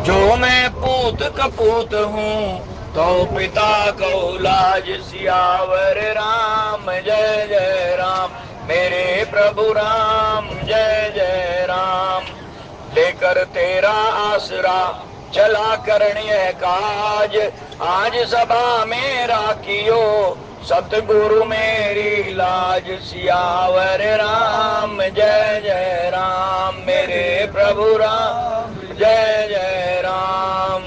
जो मैं पूत कपूत हूँ तो पिता को लाज। सियावर राम जय जय राम, मेरे प्रभु राम जय जय राम। लेकर तेरा आसरा चला करण्य काज, आज सभा में राखियो सतगुरु मेरी लाज। सियावर राम जय जय राम, मेरे प्रभु राम जय जय राम।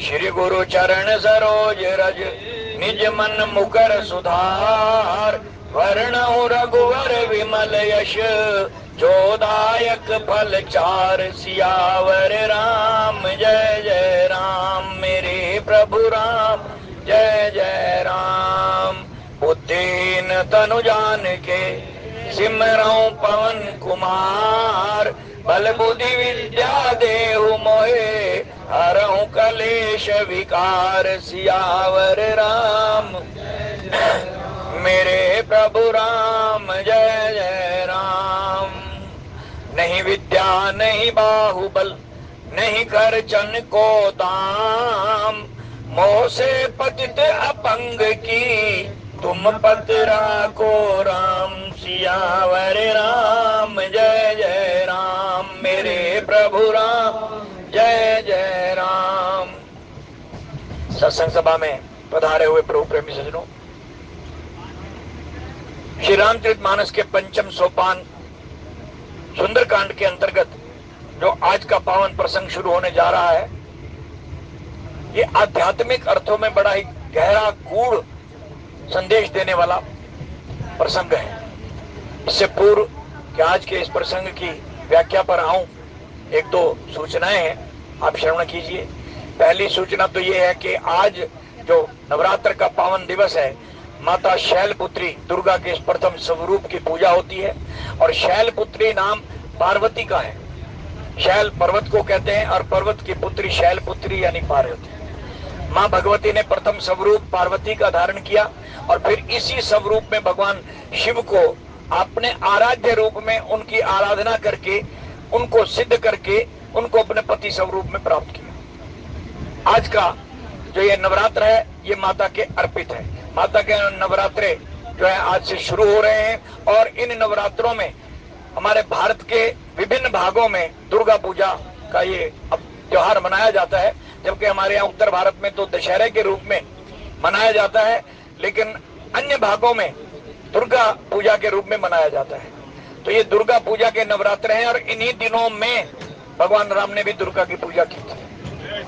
श्री गुरु चरण सरोज रज निज मन मुकर सुधार, वर्णहु रघुवर विमल यश जोदायक फल चार। सियावर राम जय जय राम, मेरे प्रभु राम जय जय राम। बुद्धिहीन तनु जान के सिमरऊं पवन कुमार, बल बुद्धि विद्या देहु मोहे हरऊं कलेश विकार। सियावर राम मेरे प्रभु राम जय जय राम। नहीं विद्या नहीं बाहुबल नहीं खर्चन को दाम, मोह से पतित अपंग की तुम पतरा को राम। सियावर राम जय जय राम, मेरे प्रभु राम जय जय राम। सत्संग सभा में पधारे हुए प्रभु प्रेमी सज्जनों, श्री रामचरितमानस के पंचम सोपान सुंदरकांड के अंतर्गत जो आज का पावन प्रसंग शुरू होने जा रहा है, ये आध्यात्मिक अर्थों में बड़ा ही गहरा गूढ़ संदेश देने वाला प्रसंग है। इससे पूर्व कि आज के इस प्रसंग की व्याख्या पर आऊं, एक दो सूचनाएं हैं, आप श्रवण कीजिए। पहली सूचना तो ये है कि आज जो नवरात्र का पावन दिवस है, माता शैलपुत्री दुर्गा के इस प्रथम स्वरूप की पूजा होती है। और शैलपुत्री नाम पार्वती का है। शैल पर्वत को कहते हैं और पर्वत की पुत्री शैलपुत्री यानी पार्वती। माँ भगवती ने प्रथम स्वरूप पार्वती का धारण किया और फिर इसी स्वरूप में भगवान शिव को अपने आराध्य रूप में उनकी आराधना करके, उनको सिद्ध करके, उनको अपने पति स्वरूप में प्राप्त किया। आज का जो ये नवरात्र है, ये माता के अर्पित है। माता के नवरात्रे जो है आज से शुरू हो रहे हैं और इन नवरात्रों में हमारे भारत के विभिन्न भागों में दुर्गा पूजा का ये अब त्योहार मनाया जाता है। जबकि हमारे यहाँ उत्तर भारत में तो दशहरे के रूप में मनाया जाता है, लेकिन अन्य भागों में दुर्गा पूजा के रूप में मनाया जाता है। तो ये दुर्गा पूजा के नवरात्र हैं और इन्हीं दिनों में भगवान राम ने भी दुर्गा की पूजा की थी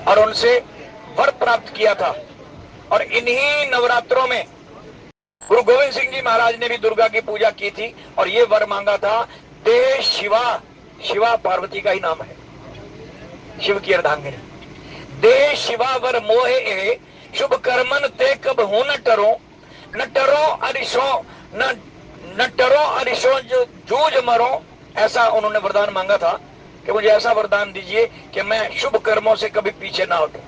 और उनसे वर प्राप्त किया था। और इन्हीं नवरात्रों में गुरु गोविंद सिंह जी महाराज ने भी दुर्गा की पूजा की थी और ये वर मांगा था, दे शिवा। शिवा पार्वती का ही नाम है, शिव की अर्धांगिनी। दे शिवा वर मोहे शुभ कर्मन ते कब हो न टरो, न टरो अरिशो न टरो अरिशो जो जूझ मरो। ऐसा उन्होंने वरदान मांगा था कि मुझे ऐसा वरदान दीजिए कि मैं शुभ कर्मों से कभी पीछे ना हटूं।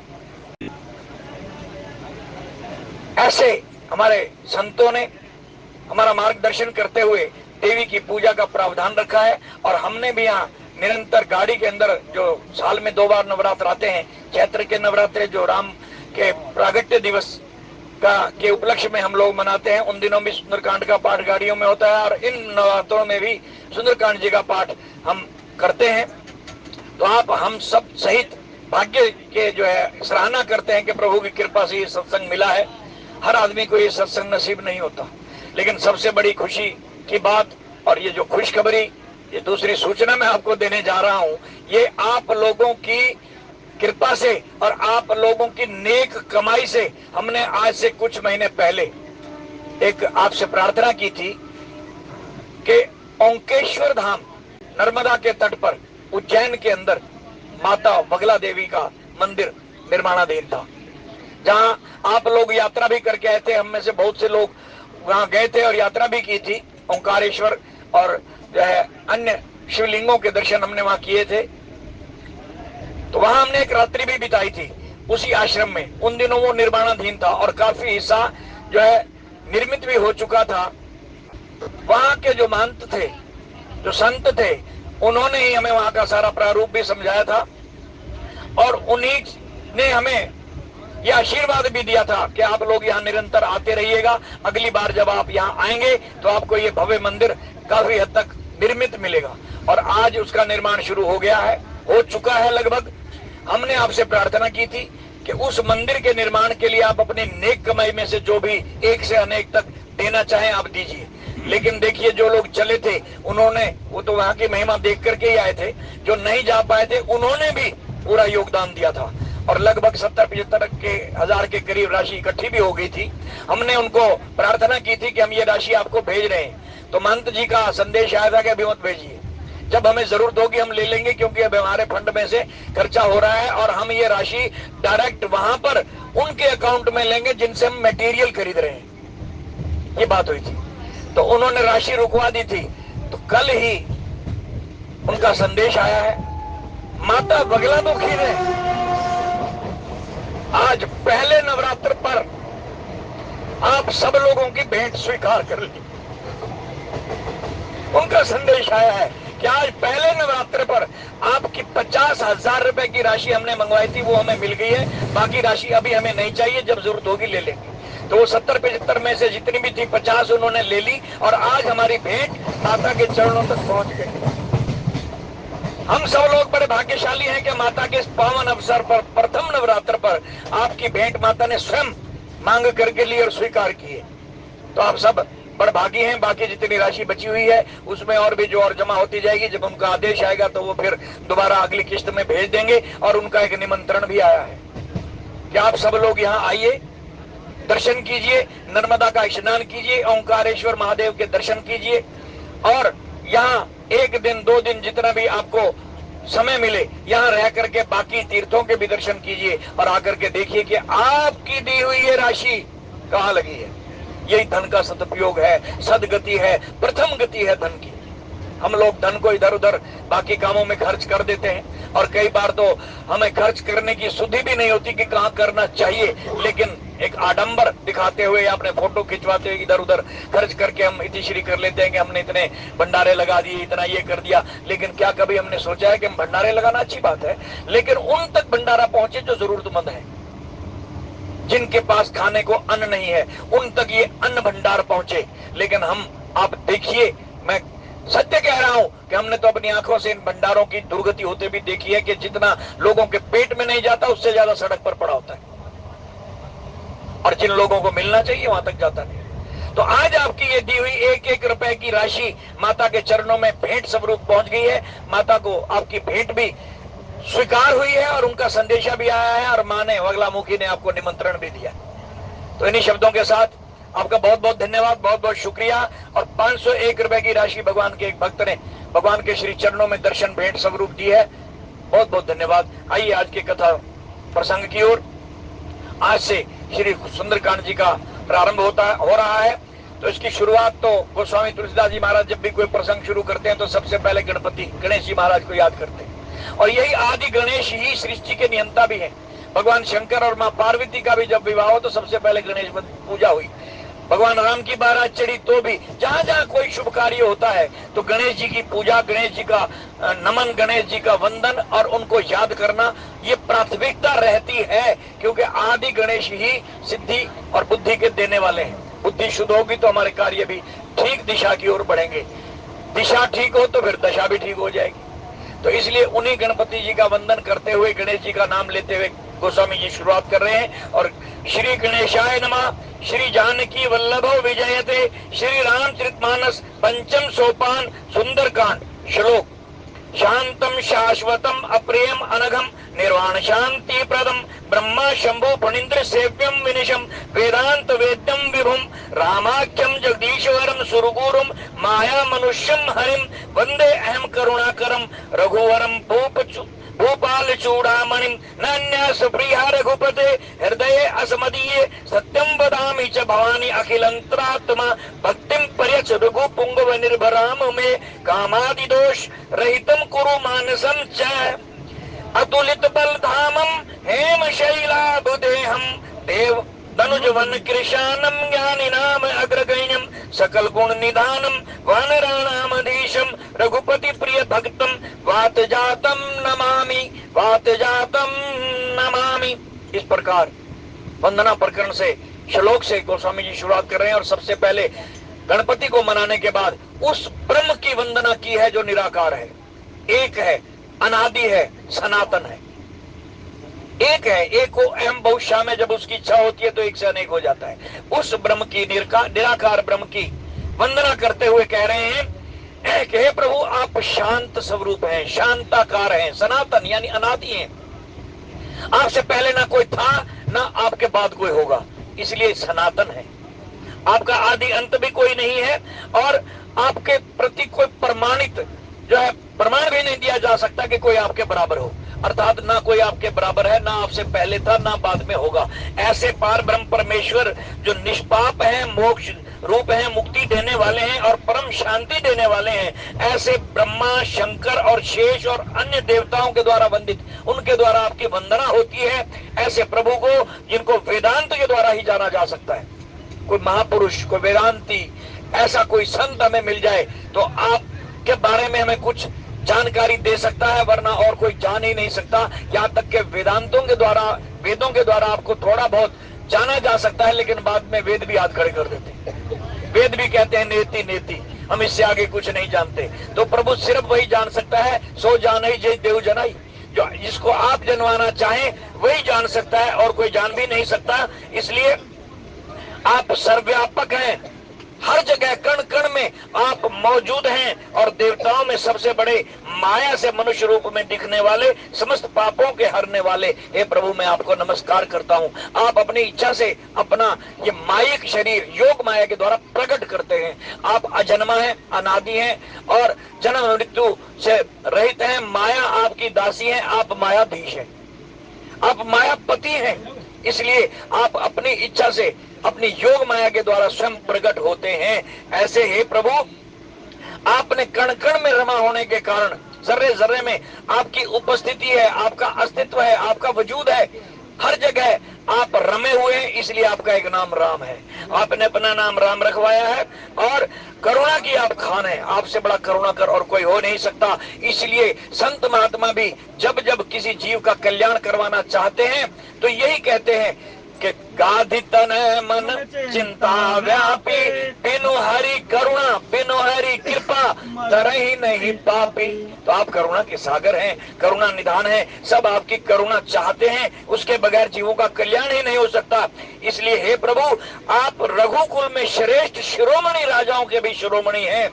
ऐसे हमारे संतों ने हमारा मार्गदर्शन करते हुए देवी की पूजा का प्रावधान रखा है। और हमने भी यहाँ निरंतर गाड़ी के अंदर जो साल में 2 बार नवरात्र आते हैं, चैत्र के नवरात्रे जो राम के प्रागट्य दिवस का के उपलक्ष्य में हम लोग मनाते हैं, उन दिनों भी सुंदरकांड का पाठ गाड़ियों में होता है और इन नवरात्रों में भी सुंदरकांड जी का पाठ हम करते हैं। तो आप हम सब सहित भाग्य के जो है सराहना करते हैं कि प्रभु की कृपा से ये सत्संग मिला है। हर आदमी को ये सत्संग नसीब नहीं होता, लेकिन सबसे बड़ी खुशी की बात और ये जो खुशखबरी, ये दूसरी सूचना मैं आपको देने जा रहा हूं, ये आप लोगों की कृपा से और आप लोगों की नेक कमाई से हमने आज से कुछ महीने पहले एक आपसे प्रार्थना की थी कि ओंकेश्वर धाम नर्मदा के तट पर उज्जैन के अंदर माता बगला देवी का मंदिर निर्माणाधीन था, जहां आप लोग यात्रा भी करके आए थे। हम में से बहुत से लोग वहां गए थे और यात्रा भी की थी। ओंकारेश्वर और जो है अन्य शिवलिंगों के दर्शन हमने वहां किए थे। तो वहां हमने एक रात्रि भी बिताई थी उसी आश्रम में। उन दिनों वो निर्माणाधीन था और काफी हिस्सा जो है निर्मित भी हो चुका था। वहां के जो महंत थे, जो संत थे, उन्होंने ही हमें वहां का सारा प्रारूप भी समझाया था और उन्हीं ने हमें यह आशीर्वाद भी दिया था कि आप लोग यहाँ निरंतर आते रहिएगा, अगली बार जब आप यहाँ आएंगे तो आपको ये भव्य मंदिर काफी हद तक निर्मित मिलेगा। और आज उसका निर्माण शुरू हो गया है, हो चुका है लगभग। हमने आपसे प्रार्थना की थी कि उस मंदिर के निर्माण के लिए आप अपने नेक कमाई में से जो भी एक से अनेक तक देना चाहें आप दीजिए। लेकिन देखिए, जो लोग चले थे उन्होंने, वो तो वहां की महिमा देख करके ही आए थे, जो नहीं जा पाए थे उन्होंने भी पूरा योगदान दिया था और लगभग 70-75 के हजार के करीब राशि इकट्ठी भी हो गई थी। हमने उनको प्रार्थना की थी कि हम ये राशि आपको भेज रहे हैं, तो महंत जी का संदेश आया था कि अभी मत भेजिए, जब हमें जरूरत होगी हम ले लेंगे, क्योंकि अब हमारे फंड में से खर्चा हो रहा है और हम ये राशि डायरेक्ट वहां पर उनके अकाउंट में लेंगे जिनसे हम मटेरियल खरीद रहे हैं। ये बात हुई थी, तो उन्होंने राशि रुकवा दी थी। तो कल ही उनका संदेश आया है, माता बगला मुखी ने आज पहले नवरात्र पर आप सब लोगों की भेंट स्वीकार कर ली। उनका संदेश आया है कि आज पहले नवरात्र पर आपकी 50,000 रुपए की राशि हमने मंगवाई थी, वो हमें मिल गई है। बाकी राशि अभी हमें नहीं चाहिए, जब जरूरत होगी ले लेंगे। तो वो 70-75 में से जितनी भी थी 50 उन्होंने ले ली और आज हमारी भेंट माता के चरणों तक पहुंच गई। हम सब लोग बड़े भाग्यशाली हैं कि माता के इस पावन अवसर पर, प्रथम नवरात्र पर आपकी भेंट माता ने स्वयं मांग करके ली और स्वीकार की है। तो आप सब बड़ भागी हैं। बाकी जितनी राशि बची हुई है उसमें और भी जो और जमा होती जाएगी, जब उनका आदेश आएगा तो वो फिर दोबारा अगली किस्त में भेज देंगे। और उनका एक निमंत्रण भी आया है कि आप सब लोग यहाँ आइए, दर्शन कीजिए, नर्मदा का स्नान कीजिए, ओंकारेश्वर महादेव के दर्शन कीजिए और यहाँ 1 दिन 2 दिन जितना भी आपको समय मिले यहाँ रह करके बाकी तीर्थों के भी दर्शन कीजिए और आकर के देखिए कि आपकी दी हुई ये राशि कहाँ लगी है। यही धन का सदुपयोग है, सदगति है, प्रथम गति है धन की। हम लोग धन को इधर उधर बाकी कामों में खर्च कर देते हैं और कई बार तो हमें खर्च करने की सुधि भी नहीं होती कि कहाँ करना चाहिए, लेकिन एक आडंबर दिखाते हुए अपने फोटो खिंचवाते हुए इधर उधर खर्च करके हम इतिश्री कर लेते हैं कि हमने इतने भंडारे लगा दिए, इतना ये कर दिया। लेकिन क्या कभी हमने सोचा है कि हम भंडारे लगाना अच्छी बात है, लेकिन उन तक भंडारा पहुंचे जो जरूरतमंद है, जिनके पास खाने को अन्न नहीं है, उन तक ये अन्न भंडार पहुंचे। लेकिन हम, आप देखिए, मैं सत्य कह रहा हूं कि हमने तो अपनी आंखों से इन भंडारों की दुर्गति होते भी देखी है कि जितना लोगों के पेट में नहीं जाता उससे ज्यादा सड़क पर पड़ा होता है और जिन लोगों को मिलना चाहिए वहां तक जाता नहीं। तो आज आपकी ये दी हुई 1-1 रुपए की राशि माता के चरणों में भेंट स्वरूप पहुंच गई है। माता को आपकी भेंट भी स्वीकार हुई है और उनका संदेशा भी आया है और मां ने, बगलामुखी ने आपको निमंत्रण भी दिया। तो इन्हीं शब्दों के साथ आपका बहुत बहुत धन्यवाद, बहुत बहुत शुक्रिया। और 501 रुपए की राशि भगवान के एक भक्त ने भगवान के श्री चरणों में दर्शन भेंट स्वरूप दी है। बहुत बहुत धन्यवाद। आइए आज की कथा प्रसंग की ओर। आज से श्री सुंदरकांड जी का प्रारंभ हो रहा है। तो इसकी शुरुआत तो गोस्वामी तुलसीदास जी महाराज जब भी कोई प्रसंग शुरू करते हैं तो सबसे पहले गणेश जी महाराज को याद करते हैं। और यही आदि गणेश ही सृष्टि के नियंता भी हैं। भगवान शंकर और मां पार्वती का भी जब विवाह हो तो सबसे पहले गणेश पूजा हुई। भगवान राम की बारात चढ़ी तो भी जहां जहां कोई शुभ कार्य होता है तो गणेश जी की पूजा, गणेश जी का नमन, गणेश जी का वंदन और उनको याद करना ये प्राथमिकता रहती है, क्योंकि आदि गणेश ही सिद्धि और बुद्धि के देने वाले हैं। बुद्धि शुद्ध होगी तो हमारे कार्य भी ठीक दिशा की ओर बढ़ेंगे, दिशा ठीक हो तो फिर दशा भी ठीक हो जाएगी। तो इसलिए उन्हीं गणपति जी का वंदन करते हुए, गणेश जी का नाम लेते हुए गोस्वामी जी शुरुआत कर रहे हैं। और श्री गणेशाय नमः, श्री जानकी वल्लभो विजयते, श्री रामचरितमानस पंचम सोपान सुंदरकांड। श्लोक: शांतम शाश्वतम अप्रियम अनघम निर्वाण शांति प्रदम ब्रह्मा शंभु फणींद्र सेव्यम विनिशम वेदांत वेद्यम विभुम रामाख्यम जगदीश्वरम सुरगुरुम माया मनुष्यम हरिम वंदे अहम करुणाकरम रघुवरम भूपाल चूड़ामणिम नान्यास प्रिया रघुपते हृदये असमदीये सत्यम वदामि च भवानी अखिलंतरात्मा भक्तिम पर्यच रघु पुंगव निर्भराम मे कामादि दोष रहितम कुरु मानसम च अतुलित बलधामम हेम शैलाभुदेहम देव धनुजवन कृशानम ज्ञानी नाम अग्रगण्यम सकल गुण निधानम वानराणामधीशम रघुपति प्रिय भक्तम वात जातम प्रकार वंदना प्रकरण से, श्लोक से गोस्वामी जी शुरुआत कर रहे हैं और सबसे पहले गणपति को मनाने के बाद उस ब्रह्म की वंदना की है जो निराकार है, एक है, अनादि है, सनातन है, एक है। एक को अहम बहुशा में जब उसकी इच्छा होती है तो एक से अनेक हो जाता है। उस ब्रह्म की, निराकार ब्रह्म की वंदना करते हुए कह रहे हैं कि हे प्रभु आप शांत स्वरूप हैं, शांताकार हैं, सनातन यानी अनादि हैं। आपसे पहले ना कोई था ना आपके बाद कोई होगा, इसलिए सनातन है। आपका आदि अंत भी कोई नहीं है और आपके प्रति कोई प्रमाणित जो है प्रमाण भी नहीं दिया जा सकता कि कोई आपके बराबर हो, अर्थात ना कोई आपके बराबर है, ना आपसे पहले था ना बाद में होगा। ऐसे पार ब्रह्म परमेश्वर जो निष्पाप हैं, मोक्ष रूप हैं, मुक्ति देने वाले हैं और परम शांति देने वाले हैं, ऐसे ब्रह्मा, शंकर और शेष और अन्य देवताओं के द्वारा वंदित, उनके द्वारा आपकी वंदना होती है। ऐसे प्रभु को जिनको वेदांत के द्वारा ही जाना जा सकता है, कोई महापुरुष, कोई वेदांती, ऐसा कोई संत हमें मिल जाए तो आपके बारे में हमें कुछ जानकारी दे सकता है, वरना और कोई जान ही नहीं सकता। यहाँ तक के वेदांतों के द्वारा, वेदों के द्वारा आपको थोड़ा बहुत जाना जा सकता है, लेकिन बाद में वेद भी हाथ खड़े कर देते हैं। वेद भी कहते हैं नेति नेति, हम इससे आगे कुछ नहीं जानते। तो प्रभु सिर्फ वही जान सकता है, सो जाने जय देव जनाई, जो जिसको आप जनवाना चाहें वही जान सकता है और कोई जान भी नहीं सकता। इसलिए आप सर्वव्यापक हैं, हर जगह कण कण में आप मौजूद हैं और देवताओं में सबसे बड़े माया से मनुष्य रूप में दिखने वाले, समस्त पापों के हरने वाले हे प्रभु मैं आपको नमस्कार करता हूं। आप अपनी इच्छा से अपना ये मायिक शरीर योग माया के द्वारा प्रकट करते हैं। आप अजन्मा हैं, अनादि हैं और जन्म मृत्यु से रहित हैं। माया आपकी दासी है, आप मायाधीश हैं, आप मायापति हैं। इसलिए आप अपनी इच्छा से अपनी योग माया के द्वारा स्वयं प्रकट होते हैं। ऐसे हे प्रभु आपने कण कण में रमा होने के कारण जर्रे जर्रे में आपकी उपस्थिति है, आपका अस्तित्व है, आपका वजूद है, हर जगह आप रमे हुए हैं, इसलिए आपका एक नाम राम है। आपने अपना नाम राम रखवाया है और करुणा की आप खान है, आपसे बड़ा करुणा कर और कोई हो नहीं सकता। इसलिए संत महात्मा भी जब जब किसी जीव का कल्याण करवाना चाहते हैं तो यही कहते हैं कि गाधि तन मन चिंता व्यापी, बिनु हरि करुणा बिनु हरि कृपा तरही नहीं पापी। तो आप करुणा के सागर हैं, करुणा निधान है, सब आपकी करुणा चाहते हैं, उसके बगैर जीवों का कल्याण ही नहीं हो सकता। इसलिए हे प्रभु आप रघुकुल में श्रेष्ठ शिरोमणि राजाओं के भी शिरोमणि हैं।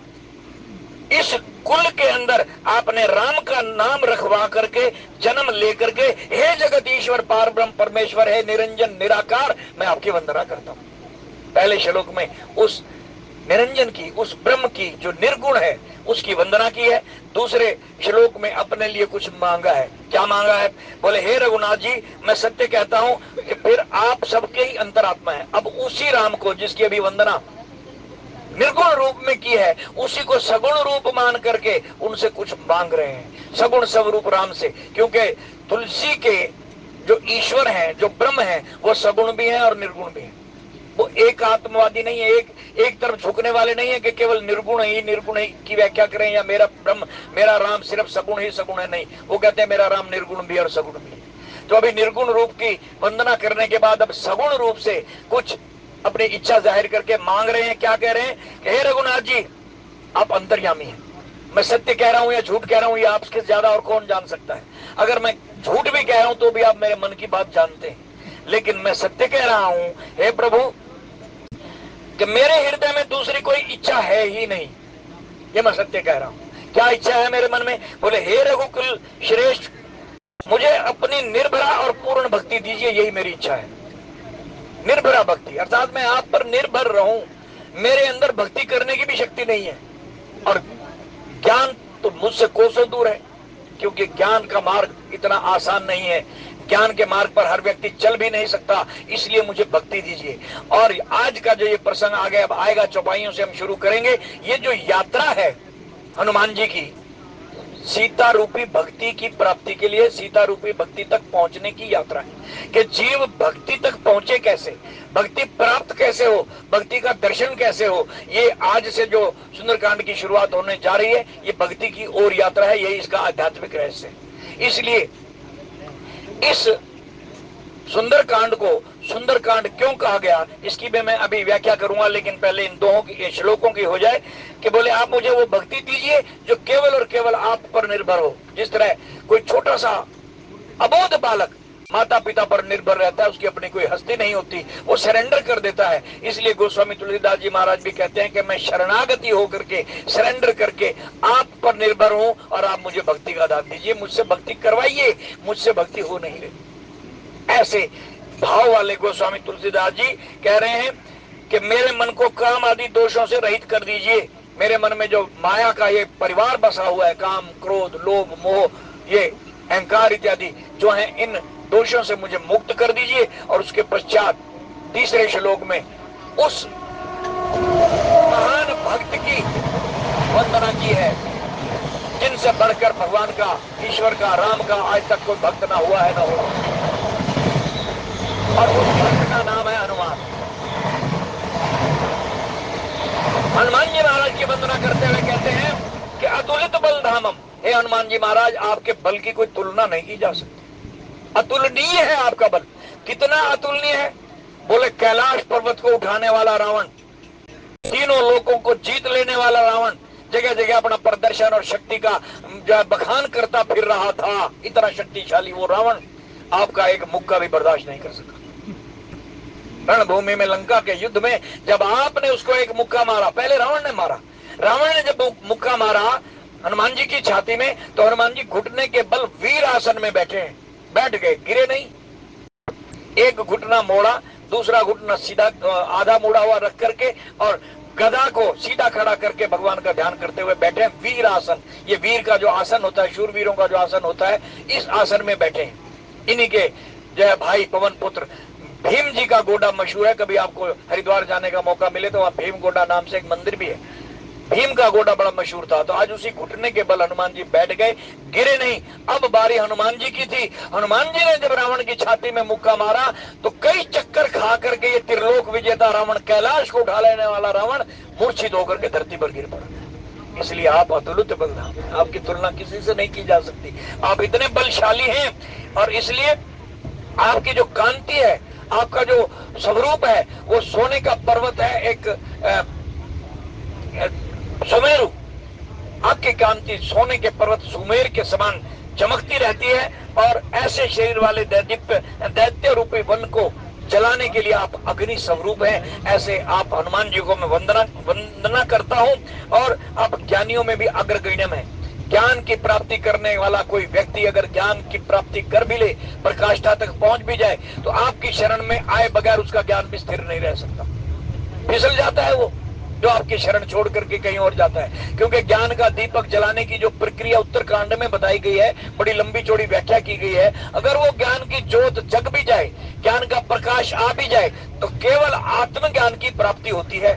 इस कुल के अंदर आपने राम का नाम रखवा करके जन्म लेकर के हे जगत ईश्वर पार ब्रह्म परमेश्वर है निरंजन निराकार, मैं आपकी वंदना करता हूं। पहले श्लोक में उस निरंजन की, उस ब्रह्म की जो निर्गुण है उसकी वंदना की है। दूसरे श्लोक में अपने लिए कुछ मांगा है। क्या मांगा है? बोले हे रघुनाथ जी मैं सत्य कहता हूं कि फिर आप सबके ही अंतरात्मा है। अब उसी राम को जिसकी अभी वंदना निर्गुण रूप में की है, उसी को सगुण रूप मान करके उनसे कुछ मांग रहे हैं, सगुण स्वरूप राम से। क्योंकि तुलसी के जो ईश्वर हैं, जो ब्रह्म है, वो सगुण भी है और निर्गुण भी है। वो एक आत्मवादी नहीं है, एक तरफ झुकने वाले नहीं है कि केवल निर्गुण ही की व्याख्या करें या मेरा ब्रह्म, मेरा राम सिर्फ सगुण ही सगुण है, नहीं। वो कहते हैं मेरा राम निर्गुण भी और सगुण भी है। तो अभी निर्गुण रूप की वंदना करने के बाद अब सगुण रूप से कुछ अपनी इच्छा जाहिर करके मांग रहे हैं। क्या कह रहे हैं कि हे रघुनाथ जी आप अंतर्यामी हैं, मैं सत्य कह रहा हूं या झूठ कह रहा हूं, ये आपसे ज्यादा और कौन जान सकता है। अगर मैं झूठ भी कह रहा हूं तो भी आप मेरे मन की बात जानते हैं, लेकिन मैं सत्य कह रहा हूं हे प्रभु कि मेरे हृदय में दूसरी कोई इच्छा है ही नहीं, ये मैं सत्य कह रहा हूं। क्या इच्छा है मेरे मन में? बोले हे रघुकुल श्रेष्ठ मुझे अपनी निर्भरा और पूर्ण भक्ति दीजिए, यही मेरी इच्छा है। निर्भरा भक्ति अर्थात मैं आप पर निर्भर रहूं, मेरे अंदर भक्ति करने की भी शक्ति नहीं है और ज्ञान तो मुझसे कोसों दूर है, क्योंकि ज्ञान का मार्ग इतना आसान नहीं है, ज्ञान के मार्ग पर हर व्यक्ति चल भी नहीं सकता। इसलिए मुझे भक्ति दीजिए। और आज का जो ये प्रसंग आगे अब आएगा, चौपाइयों से हम शुरू करेंगे। ये जो यात्रा है हनुमान जी की, सीता रूपी भक्ति की प्राप्ति के लिए, सीता रूपी भक्ति तक पहुंचने की यात्रा है कि जीव भक्ति तक पहुंचे कैसे, भक्ति प्राप्त कैसे हो, भक्ति का दर्शन कैसे हो। ये आज से जो सुंदरकांड की शुरुआत होने जा रही है, ये भक्ति की ओर यात्रा है, यही इसका आध्यात्मिक रहस्य है। इसलिए इस सुंदरकांड को सुंदरकांड क्यों कहा गया इसकी भी मैं अभी व्याख्या करूंगा, लेकिन पहले इन दोनों की श्लोकों की हो जाए कि बोले आप मुझे वो भक्ति दीजिए जो केवल और केवल आप पर निर्भर हो। जिस तरह कोई छोटा सा अबोध बालक माता पिता पर निर्भर रहता है, उसकी अपनी कोई हस्ती नहीं होती, वो सरेंडर कर देता है। इसलिए गोस्वामी तुलसीदास जी महाराज भी कहते हैं कि मैं शरणागति होकर के सरेंडर करके आप पर निर्भर हूं और आप मुझे भक्ति का दान दीजिए, मुझसे भक्ति करवाइए, मुझसे भक्ति हो नहीं रही। ऐसे भाव वाले गोस्वामी तुलसीदास जी कह रहे हैं कि मेरे मन को काम आदि दोषों से रहित कर दीजिए। मेरे मन में जो माया का ये परिवार बसा हुआ है, काम क्रोध लोभ मोह ये अहंकार इत्यादि जो है, इन दोषों से मुझे मुक्त कर दीजिए। और उसके पश्चात तीसरे श्लोक में उस महान भक्त की वंदना की है जिनसे बढ़कर भगवान का, ईश्वर का, राम का आज तक कोई भक्त ना हुआ है ना होगा, और उस भक्त का नाम है हनुमान। हनुमान जी महाराज की वंदना करते हुए कहते हैं कि अतुलित बल धामम, हे हनुमान जी महाराज आपके बल की कोई तुलना नहीं की जा सकती, अतुलनीय है आपका बल। कितना अतुलनीय है? बोले कैलाश पर्वत को उठाने वाला रावण, तीनों लोगों को जीत लेने वाला रावण, जगह जगह अपना प्रदर्शन और शक्ति का जो बखान करता फिर रहा था, इतना शक्तिशाली वो रावण आपका एक मुक्का भी बर्दाश्त नहीं कर सका। रणभूमि में लंका के युद्ध में जब आपने उसको एक मुक्का मारा, पहले रावण ने मारा, रावण ने जब मुक्का मारा हनुमान जी की छाती में, तो हनुमान जी घुटने के बल वीर आसन में बैठ गए, गिरे नहीं। एक घुटना मोड़ा, दूसरा घुटना सीधा आधा मोड़ा हुआ रख करके और गदा को सीधा खड़ा करके भगवान का ध्यान करते हुए बैठे। वीर आसन, ये वीर का जो आसन होता है, शूरवीरों का जो आसन होता है, इस आसन में बैठे हैं। इन्हीं के जय भाई पवन पुत्र भीम जी का गोडा मशहूर है। कभी आपको हरिद्वार जाने का मौका मिले तो वहां भीम गोडा नाम से एक मंदिर भी है, भीम का गोडा बड़ा मशहूर था। तो आज उसी घुटने के बल हनुमान जी बैठ गए, गिरे नहीं। अब बारी हनुमान जी की थी। हनुमान जी ने जब रावण की छाती में मुक्का मारा तो कई चक्कर खा करके ये त्रिलोक विजेता रावण, कैलाश को उठा लेने वाला रावण मूर्छित होकर के धरती पर गिर पड़ा। इसलिए आप अतुलित बलधाम, आपकी तुलना किसी से नहीं की जा सकती। आप इतने बलशाली हैं और इसलिए आपकी जो कांति है, आपका जो स्वरूप है, वो सोने का पर्वत है, एक सुमेरु। आपकी कांति सोने के पर्वत सुमेर के समान चमकती रहती है और ऐसे शरीर वाले दैत्य रूपी वन को जलाने के लिए आप अग्नि स्वरूप हैं। ऐसे आप हनुमान जी को मैं वंदना करता हूं। और आप ज्ञानियों में भी अग्रगण्यम है। ज्ञान की प्राप्ति करने वाला कोई व्यक्ति अगर ज्ञान की प्राप्ति कर भी ले, प्रकाष्ठा तक पहुंच भी जाए, तो आपकी शरण में आए बगैर उसका ज्ञान भी स्थिर नहीं रह सकता, फिसल जाता है वो जो आपकी शरण छोड़ करके कहीं और जाता है। क्योंकि ज्ञान का दीपक जलाने की जो प्रक्रिया उत्तरकांड में बताई गई है, बड़ी लंबी चौड़ी व्याख्या की गई है। अगर वो ज्ञान की ज्योत जग भी जाए, ज्ञान का प्रकाश आ भी जाए, तो केवल आत्मज्ञान की प्राप्ति होती है,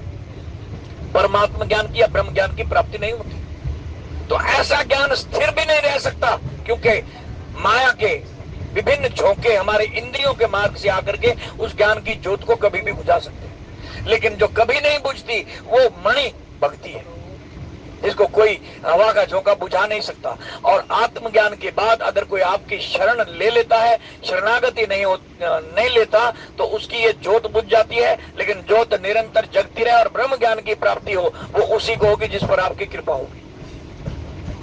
परमात्मा ज्ञान की या ब्रह्म ज्ञान की प्राप्ति नहीं होती। तो ऐसा ज्ञान स्थिर भी नहीं रह सकता, क्योंकि माया के विभिन्न झोंके हमारे इंद्रियों के मार्ग से आकर के उस ज्ञान की ज्योत को कभी भी बुझा सकते हैं। लेकिन जो कभी नहीं बुझती वो मणि भक्ति है, जिसको कोई हवा का झोंका बुझा नहीं सकता। और आत्मज्ञान के बाद अगर कोई आपकी शरण ले लेता है, शरणागति नहीं लेता, तो उसकी ये ज्योत बुझ जाती है। लेकिन ज्योत निरंतर जगती रहे और ब्रह्म ज्ञान की प्राप्ति हो, वो उसी को होगी जिस पर आपकी कृपा होगी।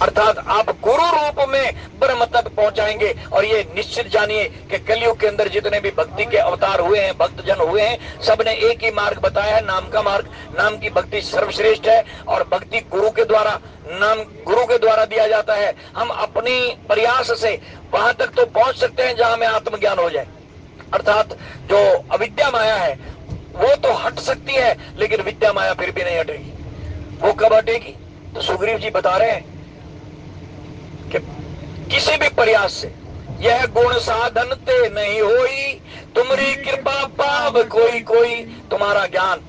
अर्थात आप गुरु रूप में ब्रह्म तक पहुंचाएंगे। और ये निश्चित जानिए कि कलयुग के अंदर जितने भी भक्ति के अवतार हुए हैं, भक्तजन हुए हैं, सबने एक ही मार्ग बताया है, नाम का मार्ग। नाम की भक्ति सर्वश्रेष्ठ है और भक्ति गुरु के द्वारा, नाम गुरु के द्वारा दिया जाता है। हम अपनी प्रयास से वहां तक तो पहुंच सकते हैं जहां में आत्मज्ञान हो जाए। अर्थात जो अविद्या माया है वो तो हट सकती है, लेकिन विद्या माया फिर भी नहीं हटेगी। वो कब हटेगी? तो सुग्रीव जी बता रहे हैं कि किसी भी प्रयास से यह गुण साधन ते नहीं होई, तुम्हारी कृपा पाव कोई कोई। तुम्हारा ज्ञान,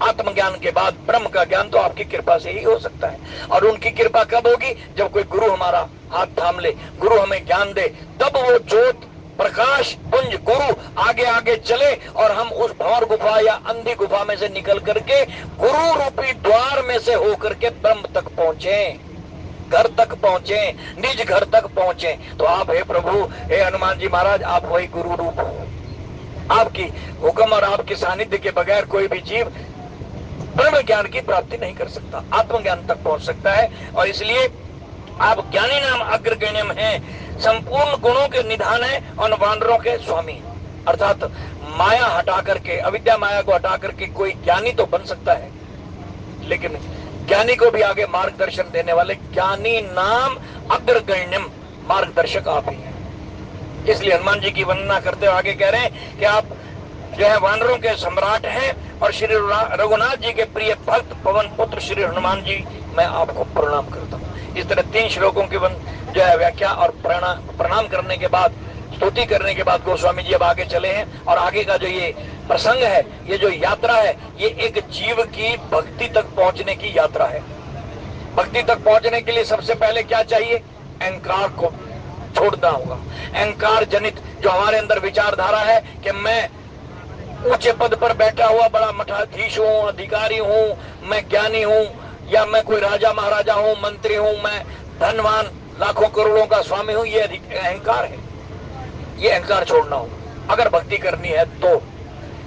आत्मज्ञान के बाद ब्रह्म का ज्ञान तो आपकी कृपा से ही हो सकता है। और उनकी कृपा कब होगी? जब कोई गुरु हमारा हाथ थाम ले, गुरु हमें ज्ञान दे, तब वो ज्योत प्रकाश पुंज गुरु आगे आगे चले और हम उस भंवर गुफा या अंधी गुफा में से निकल करके गुरु रूपी द्वार में से होकर के ब्रह्म तक पहुंचे, घर तक पहुंचे, निज घर तक पहुंचे। तो आप हे प्रभु, हे हनुमान जी महाराज, आप वही गुरु रूप हो। आपकी हुक्म और आपके सानिध्य के बगैर कोई भी जीव ब्रह्म ज्ञान की प्राप्ति नहीं कर सकता, आत्मज्ञान तक पहुंच सकता है। और इसलिए आप ज्ञानी नाम अग्रगण्यम हैं, संपूर्ण गुणों के निधान है और वानरों के स्वामी। अर्थात माया हटा करके, अविद्या माया को हटा करके कोई ज्ञानी तो बन सकता है, लेकिन ज्ञानी को भी आगे मार्गदर्शन देने वाले ज्ञानी नाम अग्रगण्यम मार्गदर्शक आप ही हैं। इसलिए हनुमान जी की वंदना करते हुए आगे कह रहे हैं कि आप जो है वानरों के सम्राट हैं और श्री रघुनाथ जी के प्रिय भक्त पवन पुत्र श्री हनुमान जी, मैं आपको प्रणाम करता हूँ। इस तरह 3 श्लोकों की जो है व्याख्या और प्रणाम करने के बाद, स्तुति करने के बाद गोस्वामी जी अब आगे चले हैं। और आगे का जो ये प्रसंग है, ये जो यात्रा है, ये एक जीव की भक्ति तक पहुंचने की यात्रा है। भक्ति तक पहुंचने के लिए सबसे पहले क्या चाहिए? अहंकार को छोड़ना होगा। अहंकार जनित जो हमारे अंदर विचारधारा है कि मैं ऊंचे पद पर बैठा हुआ बड़ा मठाधीश हूँ, अधिकारी हूँ, मैं ज्ञानी हूँ, या मैं कोई राजा महाराजा हूँ, मंत्री हूँ, मैं धनवान लाखों करोड़ों का स्वामी हूँ, ये अहंकार है। ये अहंकार छोड़ना होगा। अगर भक्ति करनी है तो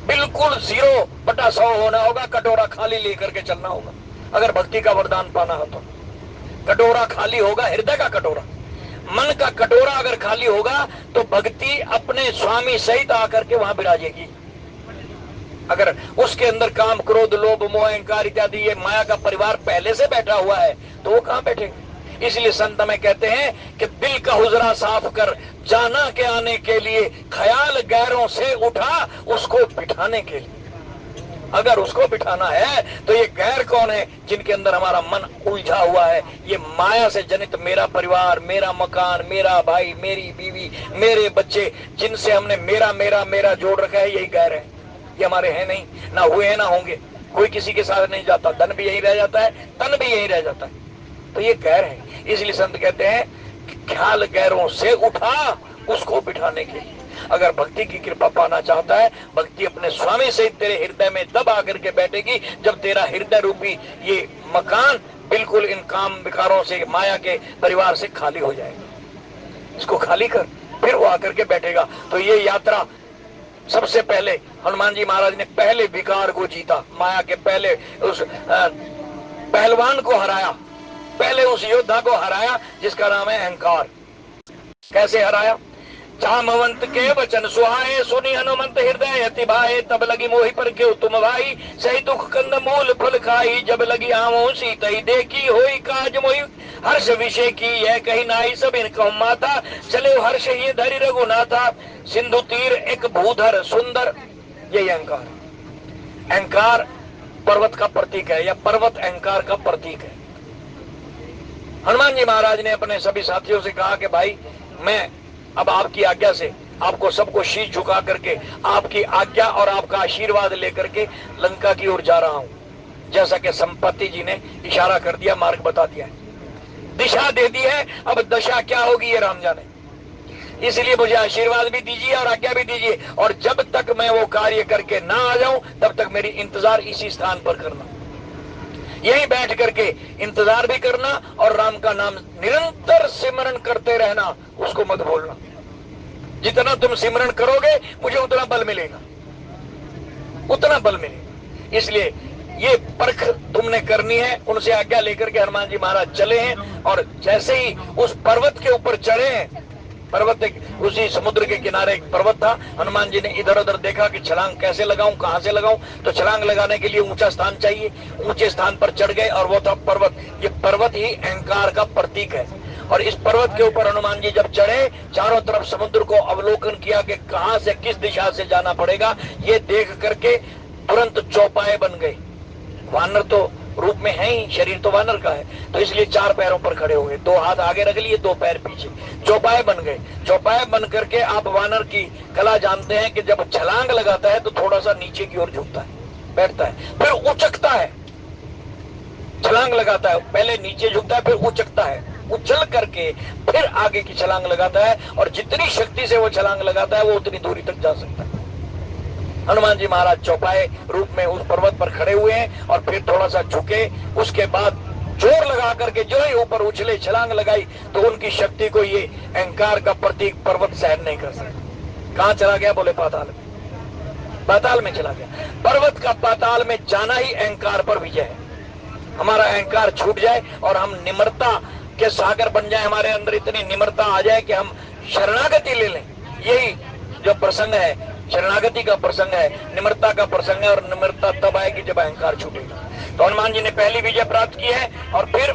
बिल्कुल 0/100 होना होगा, कटोरा खाली लेकर के चलना होगा। अगर भक्ति का वरदान पाना हो तो कटोरा खाली होगा, हृदय का कटोरा, मन का कटोरा अगर खाली होगा तो भक्ति अपने स्वामी सहित आकर के वहां विराजेगी। अगर उसके अंदर काम, क्रोध, लोभ, मोह, अहंकार इत्यादि ये माया का परिवार पहले से बैठा हुआ है तो वो कहां बैठेगा? इसलिए संत में कहते हैं कि दिल का हुजरा साफ कर, जाना के आने के लिए, ख्याल गैरों से उठा उसको बिठाने के लिए। अगर उसको बिठाना है तो ये गैर कौन है? जिनके अंदर हमारा मन उलझा हुआ है, ये माया से जनित मेरा परिवार, मेरा मकान, मेरा भाई, मेरी बीवी, मेरे बच्चे, जिनसे हमने मेरा मेरा मेरा जोड़ रखा है, यही गैर है। ये हमारे हैं नहीं, ना हुए हैं ना होंगे। कोई किसी के साथ नहीं जाता, धन भी यही रह जाता है, तन भी यही रह जाता है, तो ये गैर है। इसलिए संत कहते हैं कि ख्याल गैरों से उठा उसको बिठाने के लिए। अगर भक्ति की कृपा पाना चाहता है, भक्ति अपने स्वामी से तेरे हृदय में तब आकर के बैठेगी जब तेरा हृदय रूपी ये मकान बिल्कुल इन काम विकारों से, माया के परिवार से खाली हो जाएगा। इसको खाली कर, फिर वो आकर के बैठेगा। तो ये यात्रा सबसे पहले हनुमान जी महाराज ने पहले विकार को जीता, माया के पहले उस पहलवान को हराया, पहले उस योद्धा को हराया जिसका नाम है अहंकार। कैसे हराया? जामवंत के वचन सुहाए, सुनी हनुमंत हृदय अति भाए, तब लगी मोहि पर क्यों तुम भाई, सही दुख कंद मूल फल खाई, जब लगी आमो सीतई देखी, होई काज मोहि हर्ष विषय की, यह कही नाई सब इनको माता, चले हर्ष ये धरि रघुनाथा, सिंधु तीर एक भूधर सुंदर। यही अहंकार। अहंकार पर्वत का प्रतीक है, या पर्वत अहंकार का प्रतीक है। हनुमान जी महाराज ने अपने सभी साथियों से कहा कि भाई मैं अब आपकी आज्ञा से आपको सबको शीश झुका करके आपकी आज्ञा और आपका आशीर्वाद लेकर के लंका की ओर जा रहा हूं। जैसा कि संपत्ति जी ने इशारा कर दिया, मार्ग बता दिया है, दिशा दे दी है, अब दशा क्या होगी ये राम जाने। इसलिए मुझे आशीर्वाद भी दीजिए और आज्ञा भी दीजिए, और जब तक मैं वो कार्य करके ना आ जाऊं तब तक मेरी इंतजार इसी स्थान पर करना, यहीं बैठ करके इंतजार भी करना और राम का नाम निरंतर सिमरन करते रहना, उसको मत भूलना। जितना तुम सिमरन करोगे मुझे उतना बल मिलेगा, उतना बल मिलेगा। इसलिए ये परख तुमने करनी है। उनसे आज्ञा लेकर के हनुमान जी महाराज चले हैं, और जैसे ही उस पर्वत के ऊपर चढ़े हैं, पर्वत उसी समुद्र के किनारे एक पर्वत था, हनुमान जी ने इधर उधर देखा कि छलांग कैसे लगाऊं, कहां से लगाऊं। तो छलांग लगाने के लिए ऊंचा स्थान चाहिए, ऊंचे स्थान पर चढ़ गए और वो था पर्वत। ये पर्वत ही अहंकार का प्रतीक है। और इस पर्वत के ऊपर हनुमान जी जब चढ़े, चारों तरफ समुद्र को अवलोकन किया कि कहां से किस दिशा से जाना पड़ेगा, ये देख करके तुरंत चौपाए बन गए। वानर तो रूप में है ही, शरीर तो वानर का है, तो इसलिए 4 पैरों पर खड़े हुए, 2 हाथ आगे रख लिए, 2 पैर पीछे, चौपाए बन गए। चौपाए बन करके आप वानर की कला जानते हैं कि जब छलांग लगाता है तो थोड़ा सा नीचे की ओर झुकता है, बैठता है, फिर उचकता है। छलांग लगाता है, पहले नीचे झुकता है, फिर उचकता है, उछल करके फिर आगे की छलांग लगाता है, और जितनी शक्ति से वो छलांग लगाता है वो उतनी दूरी तक जा सकता है। हनुमान जी महाराज चौपाए रूप में उस पर्वत पर खड़े हुए हैं, और फिर थोड़ा सा झुके, उसके बाद जोर लगा करके जो ही ऊपर उछले, छलांग लगाई, तो उनकी शक्ति को ये अहंकार का प्रतीक पर्वत सहन नहीं कर सकता। कहां चला गया? बोले पाताल में। पाताल में चला गया। पर्वत का पाताल में जाना ही अहंकार पर विजय है। हमारा अहंकार छूट जाए और हम निम्रता के सागर बन जाए, हमारे अंदर इतनी निम्रता आ जाए कि हम शरणागति ले लें। यही जो प्रसंग है शरणागति का प्रसंग है, निम्रता का प्रसंग है। और निम्रता तब आएगी जब अहंकार छूटेगा। तो हनुमान जी ने पहली विजय प्राप्त की है और फिर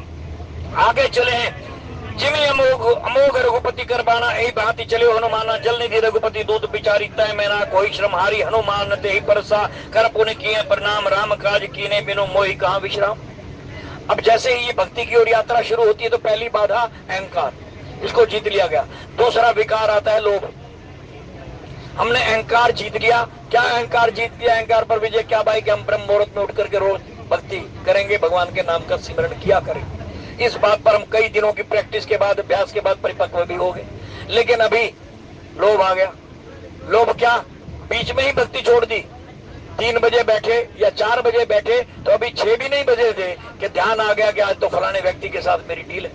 आगे चले हैं। जिमी अमोघ रघुपति कर बाना यही भांति चले हनुमाना, जल निधि रघुपति दूत बिचारी तय मैना, कोई श्रम हारी हनुमान ते ही परसा, कर पुण्य किए प्रणाम राम काज कीने बिनु मोहि कहां विश्राम। अब जैसे ही ये भक्ति की ओर यात्रा शुरू होती है तो पहली बाधा अहंकार, इसको जीत लिया गया। दूसरा विकार आता है लोभ। हमने अहंकार जीत लिया। क्या अहंकार जीत लिया? अहंकार पर विजय क्या भाई कि हम ब्रह्म मुहूर्त में उठ करके रोज भक्ति करेंगे, भगवान के नाम का सिमरण किया करेंगे। इस बात पर हम कई दिनों की प्रैक्टिस के बाद, अभ्यास के बाद परिपक्व भी हो गए। लेकिन अभी लोभ आ गया। लोभ क्या? बीच में ही भक्ति छोड़ दी। 3 बजे बैठे या 4 बजे बैठे तो अभी 6 भी नहीं बजे थे कि ध्यान आ गया कि आज तो फलाने व्यक्ति के साथ मेरी डील है,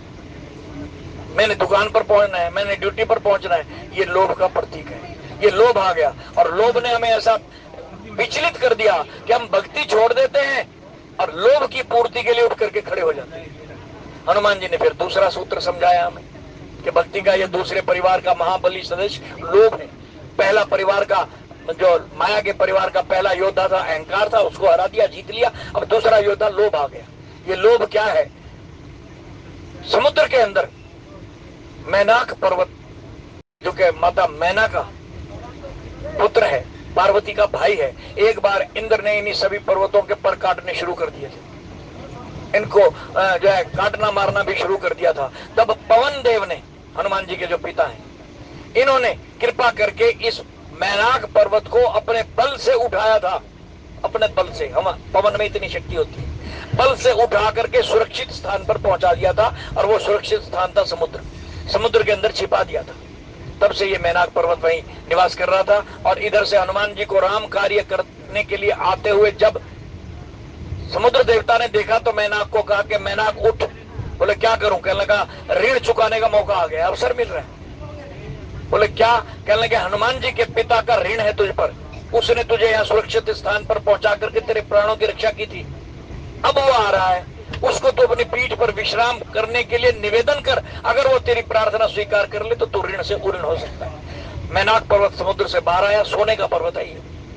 मैंने दुकान पर पहुंचना है, मैंने ड्यूटी पर पहुंचना है। ये लोभ का प्रतीक है। ये लोभ आ गया और लोभ ने हमें ऐसा विचलित कर दिया कि हम भक्ति छोड़ देते हैं और लोभ की पूर्ति के लिए उठ करके खड़े हो जाते हैं। हनुमान जी ने फिर दूसरा सूत्र समझाया हमें कि भक्ति का ये दूसरे परिवार का महाबली सदस्य लोभ है। पहला परिवार का जो माया के परिवार का पहला योद्धा था अहंकार था, उसको हरा दिया, जीत लिया। अब दूसरा योद्धा लोभ आ गया। ये लोभ क्या है? समुद्र के अंदर मैनाक पर्वत, जो कि माता मैना का पुत्र है, पार्वती का भाई है, एक बार इंद्र ने इन्हीं सभी पर्वतों के पर काटने शुरू कर दिए थे। इनको जो है काटना मारना भी शुरू कर दिया था। तब पवन देव ने, हनुमान जी के जो पिता हैं, इन्होंने कृपा करके इस मैनाक पर्वत को अपने बल से उठाया था। अपने बल से, हम पवन में इतनी शक्ति होती है, बल से उठा करके सुरक्षित स्थान पर पहुंचा दिया था। और वो सुरक्षित स्थान था समुद्र। समुद्र के अंदर छिपा दिया था। तब से ये मैनाक पर्वत वहीं निवास कर रहा था। और इधर से हनुमान जी को राम कार्य करने के लिए आते हुए जब समुद्र देवता ने देखा तो मैनाक को कहा कि मैनाक उठ। बोले क्या करूं? कहने लगा ऋण चुकाने का मौका आ गया, अवसर मिल रहा है। बोले क्या? कहने लगे हनुमान जी के पिता का ऋण है तुझ पर, उसने तुझे यहाँ सुरक्षित स्थान पर पहुंचा करके तेरे प्राणों की रक्षा की थी। अब वो आ रहा है, उसको तो अपनी पीठ पर विश्राम करने के लिए निवेदन कर। अगर वो तेरी प्रार्थना स्वीकार कर ले तो तू ऋण से उऋण हो सकता है। मैनाक पर्वत समुद्र से बाहर आया, सोने का पर्वत है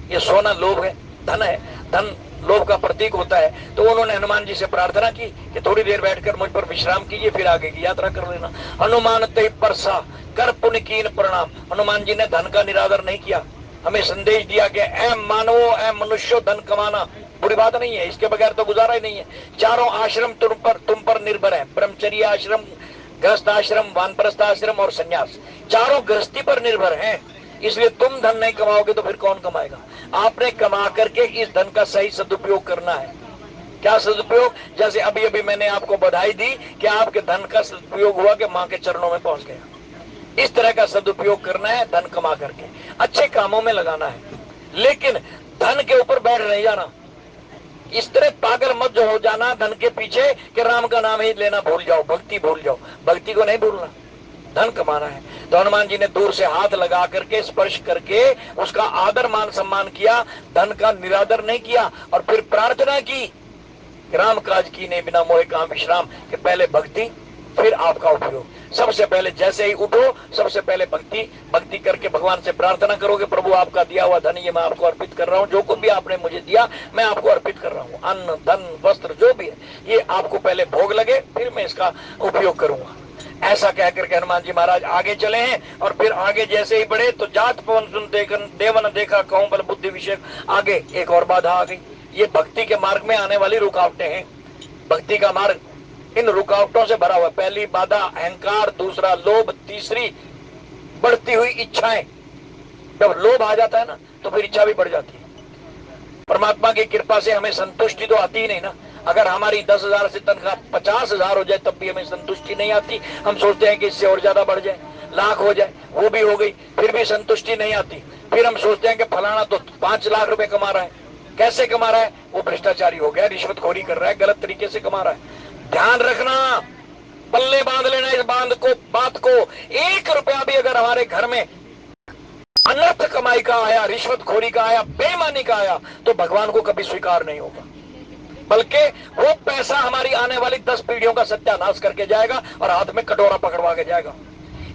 ये सोना लोभ है, धन है। धन लोभ का प्रतीक होता है। तो उन्होंने हनुमान जी से प्रार्थना की कि थोड़ी देर बैठकर मुझ पर विश्राम कीजिए, फिर आगे की यात्रा कर लेना। हनुमान ते परसा कर पुण्य कीन प्रणाम। हनुमान जी ने धन का निरादर नहीं किया, हमें संदेश दिया कि ऐ मानवो ऐ मनुष्यो धन कमाना बुरी बात नहीं है, इसके बगैर तो गुजारा ही नहीं है। चारों आश्रम तुम पर निर्भर है, ब्रह्मचर्य आश्रम, गृहस्थ आश्रम, वानप्रस्थ आश्रम और संन्यास, चारों गृहस्थी पर निर्भर हैं। इसलिए तुम धन नहीं कमाओगे तो फिर कौन कमाएगा? आपने कमा करके इस धन का सही सदुपयोग करना है। क्या सदुपयोग? जैसे अभी अभी मैंने आपको बधाई दी कि आपके धन का सदुपयोग हुआ कि मां के चरणों में पहुंच गया। इस तरह का सदुपयोग करना है, धन कमा करके अच्छे कामों में लगाना है। लेकिन धन के ऊपर बैठ नहीं जाना। इस तरह पागल मत जो हो जाना धन के पीछे कि राम का नाम ही लेना भूल जाओ, भक्ति भूल जाओ। भक्ति को नहीं भूलना, धन कमाना है। तो हनुमान जी ने दूर से हाथ लगा करके स्पर्श करके उसका आदर मान सम्मान किया, धन का निरादर नहीं किया। और फिर प्रार्थना की, राम काज कीने बिना मोहे कहां विश्राम, कि पहले भक्ति फिर आपका उपयोग। सबसे पहले जैसे ही उठो सबसे पहले भक्ति करके भगवान से प्रार्थना करोगे, प्रभु आपका दिया हुआ धन ये मैं आपको अर्पित कर रहा हूँ, जो कुछ भी आपने मुझे दिया मैं आपको अर्पित कर रहा हूँ, अन्न धन वस्त्र जो भी है ये आपको पहले भोग लगे, फिर मैं इसका उपयोग करूंगा। ऐसा कह करके हनुमान जी महाराज आगे चले हैं। और फिर आगे जैसे ही बढ़े तो जात पवन सुन देवन देखा कहूं बल बुद्धि विषय। आगे एक और बाधा आ गई। ये भक्ति के मार्ग में आने वाली रुकावटें हैं। भक्ति का मार्ग इन रुकावटों से भरा हुआ। पहली बाधा अहंकार, दूसरा लोभ, तीसरी बढ़ती हुई इच्छाएं। जब लोभ आ जाता है ना तो फिर इच्छा भी बढ़ जाती है। परमात्मा की कृपा से हमें संतुष्टि तो आती ही नहीं ना। अगर हमारी 10,000 से तनख्वाह 50,000 हो जाए तब भी हमें संतुष्टि नहीं आती। हम सोचते हैं कि इससे और ज्यादा बढ़ जाए, लाख हो जाए, वो भी हो गई, फिर भी संतुष्टि नहीं आती। फिर हम सोचते हैं कि फलाना तो 5 लाख रुपए कमा रहा है। कैसे कमा रहा है? वो भ्रष्टाचारी हो गया, रिश्वतखोरी कर रहा है, गलत तरीके से कमा रहा है। ध्यान रखना, पल्ले बांध लेना इस बात को। 1 रुपया भी अगर हमारे घर में अनर्थ कमाई का आया, रिश्वतखोरी का आया, बेईमानी का आया, तो भगवान को कभी स्वीकार नहीं होगा, बल्कि वो पैसा हमारी आने वाली 10 पीढ़ियों का सत्यानाश करके जाएगा और हाथ में कटोरा पकड़वा के जाएगा।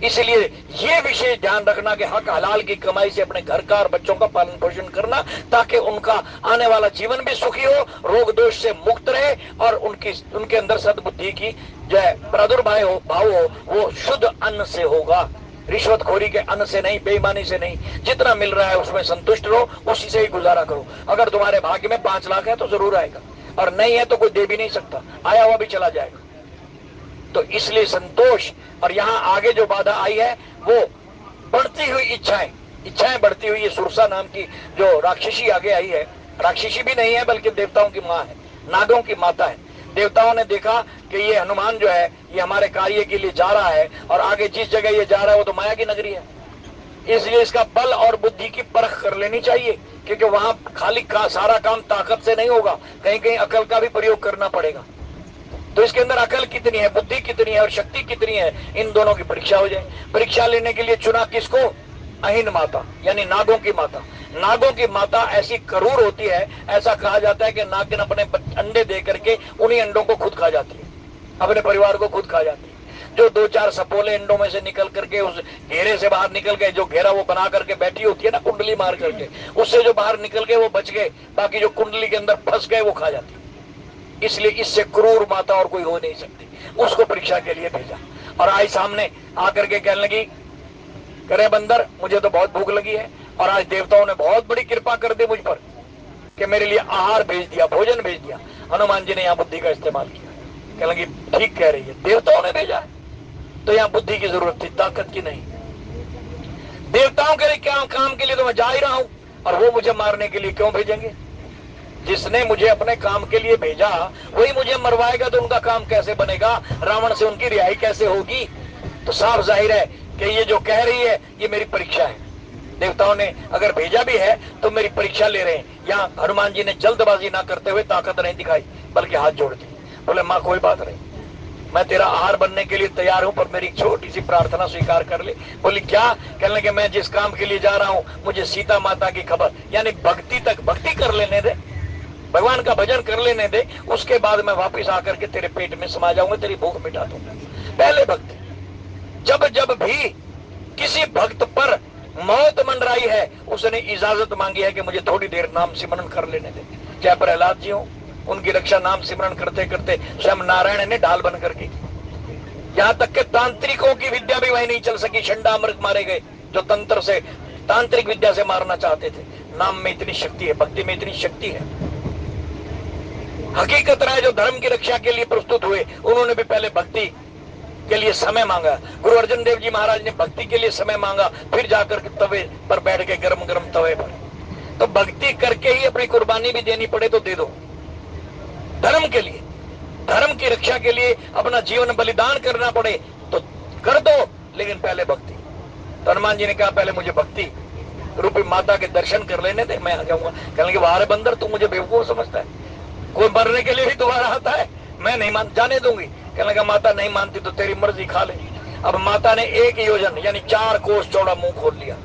इसलिए ये विशेष ध्यान रखना कि हक हलाल की कमाई से अपने घर का और बच्चों का पालन पोषण करना, ताकि उनका आने वाला जीवन भी सुखी हो, रोग दोष से मुक्त रहे और उनके अंदर सद्बुद्धि की जो प्रादुर्भाव हो वो शुद्ध अन्न से होगा, रिश्वतखोरी के अन्न से नहीं, बेईमानी से नहीं। जितना मिल रहा है उसमें संतुष्ट रहो, उसी से ही गुजारा करो। अगर तुम्हारे भाग्य में 5 लाख है तो जरूर आएगा, और नहीं है तो कोई दे भी नहीं सकता, आया हुआ भी चला जाएगा। तो इसलिए संतोष, और यहाँ आगे जो बाधा आई है वो बढ़ती हुई इच्छाएं बढ़ती हुई, ये सुरसा नाम की जो राक्षसी आगे आई है, राक्षसी भी नहीं है बल्कि देवताओं की माँ है, नागों की माता है। देवताओं ने देखा कि ये हनुमान जो है ये हमारे कार्य के लिए जा रहा है, और आगे जिस जगह ये जा रहा है वो तो माया की नगरी है, इसलिए इसका बल और बुद्धि की परख कर लेनी चाहिए, क्योंकि वहां खाली सारा काम ताकत से नहीं होगा, कहीं कहीं अकल का भी प्रयोग करना पड़ेगा। तो इसके अंदर अकल कितनी है, बुद्धि कितनी है और शक्ति कितनी है, इन दोनों की परीक्षा हो जाए। परीक्षा लेने के लिए चुना किसको? अहिन माता, यानी नागों की माता। नागों की माता ऐसी क्रूर होती है, ऐसा कहा जाता है कि नागिन अपने अंडे दे करके उन्हीं अंडों को खुद खा जाती है, अपने परिवार को खुद खा जाती है। जो 2-4 सपोले अंडों में से निकल करके उस घेरे से बाहर निकल गए, जो घेरा वो बना करके बैठी होती है ना कुंडली मार करके, उससे जो बाहर निकल गए वो बच गए, बाकी जो कुंडली के अंदर फंस गए वो खा जाती है। इसलिए इससे क्रूर माता और कोई हो नहीं सकती। उसको परीक्षा के लिए भेजा, और आई सामने आकर के कहने लगी, करे बंदर मुझे तो बहुत भूख लगी है, और आज देवताओं ने बहुत बड़ी कृपा कर दी मुझ पर कि मेरे लिए आहार भेज दिया, भोजन भेज दिया। हनुमान जी ने यहाँ बुद्धि का इस्तेमाल किया, कहने लगी ठीक कह रही है, देवताओं ने भेजा तो यहाँ बुद्धि की जरूरत थी, ताकत की नहीं। देवताओं के लिए क्या काम के लिए तो मैं जा ही रहा हूं, और वो मुझे मारने के लिए क्यों भेजेंगे? जिसने मुझे अपने काम के लिए भेजा वही मुझे मरवाएगा, तो उनका काम कैसे बनेगा? रावण से उनकी रिहाई कैसे होगी? तो साफ जाहिर है कि ये जो कह रही है ये मेरी परीक्षा है। देवताओं ने अगर भेजा भी है तो मेरी परीक्षा ले रहे हैं। यहाँ हनुमान जी ने जल्दबाजी ना करते हुए ताकत नहीं दिखाई, बल्कि हाथ जोड़ दी, बोले माँ कोई बात नहीं, मैं तेरा आहार बनने के लिए तैयार हूं, पर मेरी छोटी सी प्रार्थना स्वीकार कर ले। बोली क्या? कहने लगे मैं जिस काम के लिए जा रहा हूं मुझे सीता माता की खबर, यानी भक्ति कर लेने दे, भगवान का भजन कर लेने दे, उसके बाद मैं वापस आकर के तेरे पेट में समा जाऊंगा, तेरी भूख मिटा दूंगा। पहले भक्ति। जब जब भी किसी भक्त पर मौत मंडराई है उसने इजाजत मांगी है कि मुझे थोड़ी देर नाम सिमरन कर लेने दे। चाहे प्रहलाद जी हो, उनकी रक्षा नाम सिमरन करते करते स्वयं नारायण ने ढाल बन करके, यहां तक के तांत्रिकों की विद्या भी वही नहीं चल सकी, शंडामृग मारे गए जो तंत्र से, तांत्रिक विद्या से मारना चाहते थे। नाम में इतनी शक्ति है, भक्ति में इतनी शक्ति है। हकीकत रहा है जो धर्म की रक्षा के लिए प्रस्तुत हुए उन्होंने भी पहले भक्ति के लिए समय मांगा। गुरु अर्जन देव जी महाराज ने भक्ति के लिए समय मांगा, फिर जाकर के तवे पर बैठ के गरम गरम तवे पर। तो भक्ति करके ही अपनी कुर्बानी भी देनी पड़े तो दे दो, धर्म के लिए, धर्म की रक्षा के लिए अपना जीवन बलिदान करना पड़े तो कर दो, लेकिन पहले भक्ति। तो हनुमान जी ने कहा पहले मुझे भक्ति रूपी माता के दर्शन कर लेने दे, मैं आ जाऊंगा। कहने लगे वाह रे बंदर, तू मुझे बेवकूफ समझता है, कोई मरने के लिए भी दोबारा आता है, मैं नहीं मान, जाने दूंगी। कहने लगा माता नहीं मानती तो तेरी मर्जी, खा ले। अब माता ने 1 योजन यानी 4 कोस चौड़ा मुंह खोल लिया।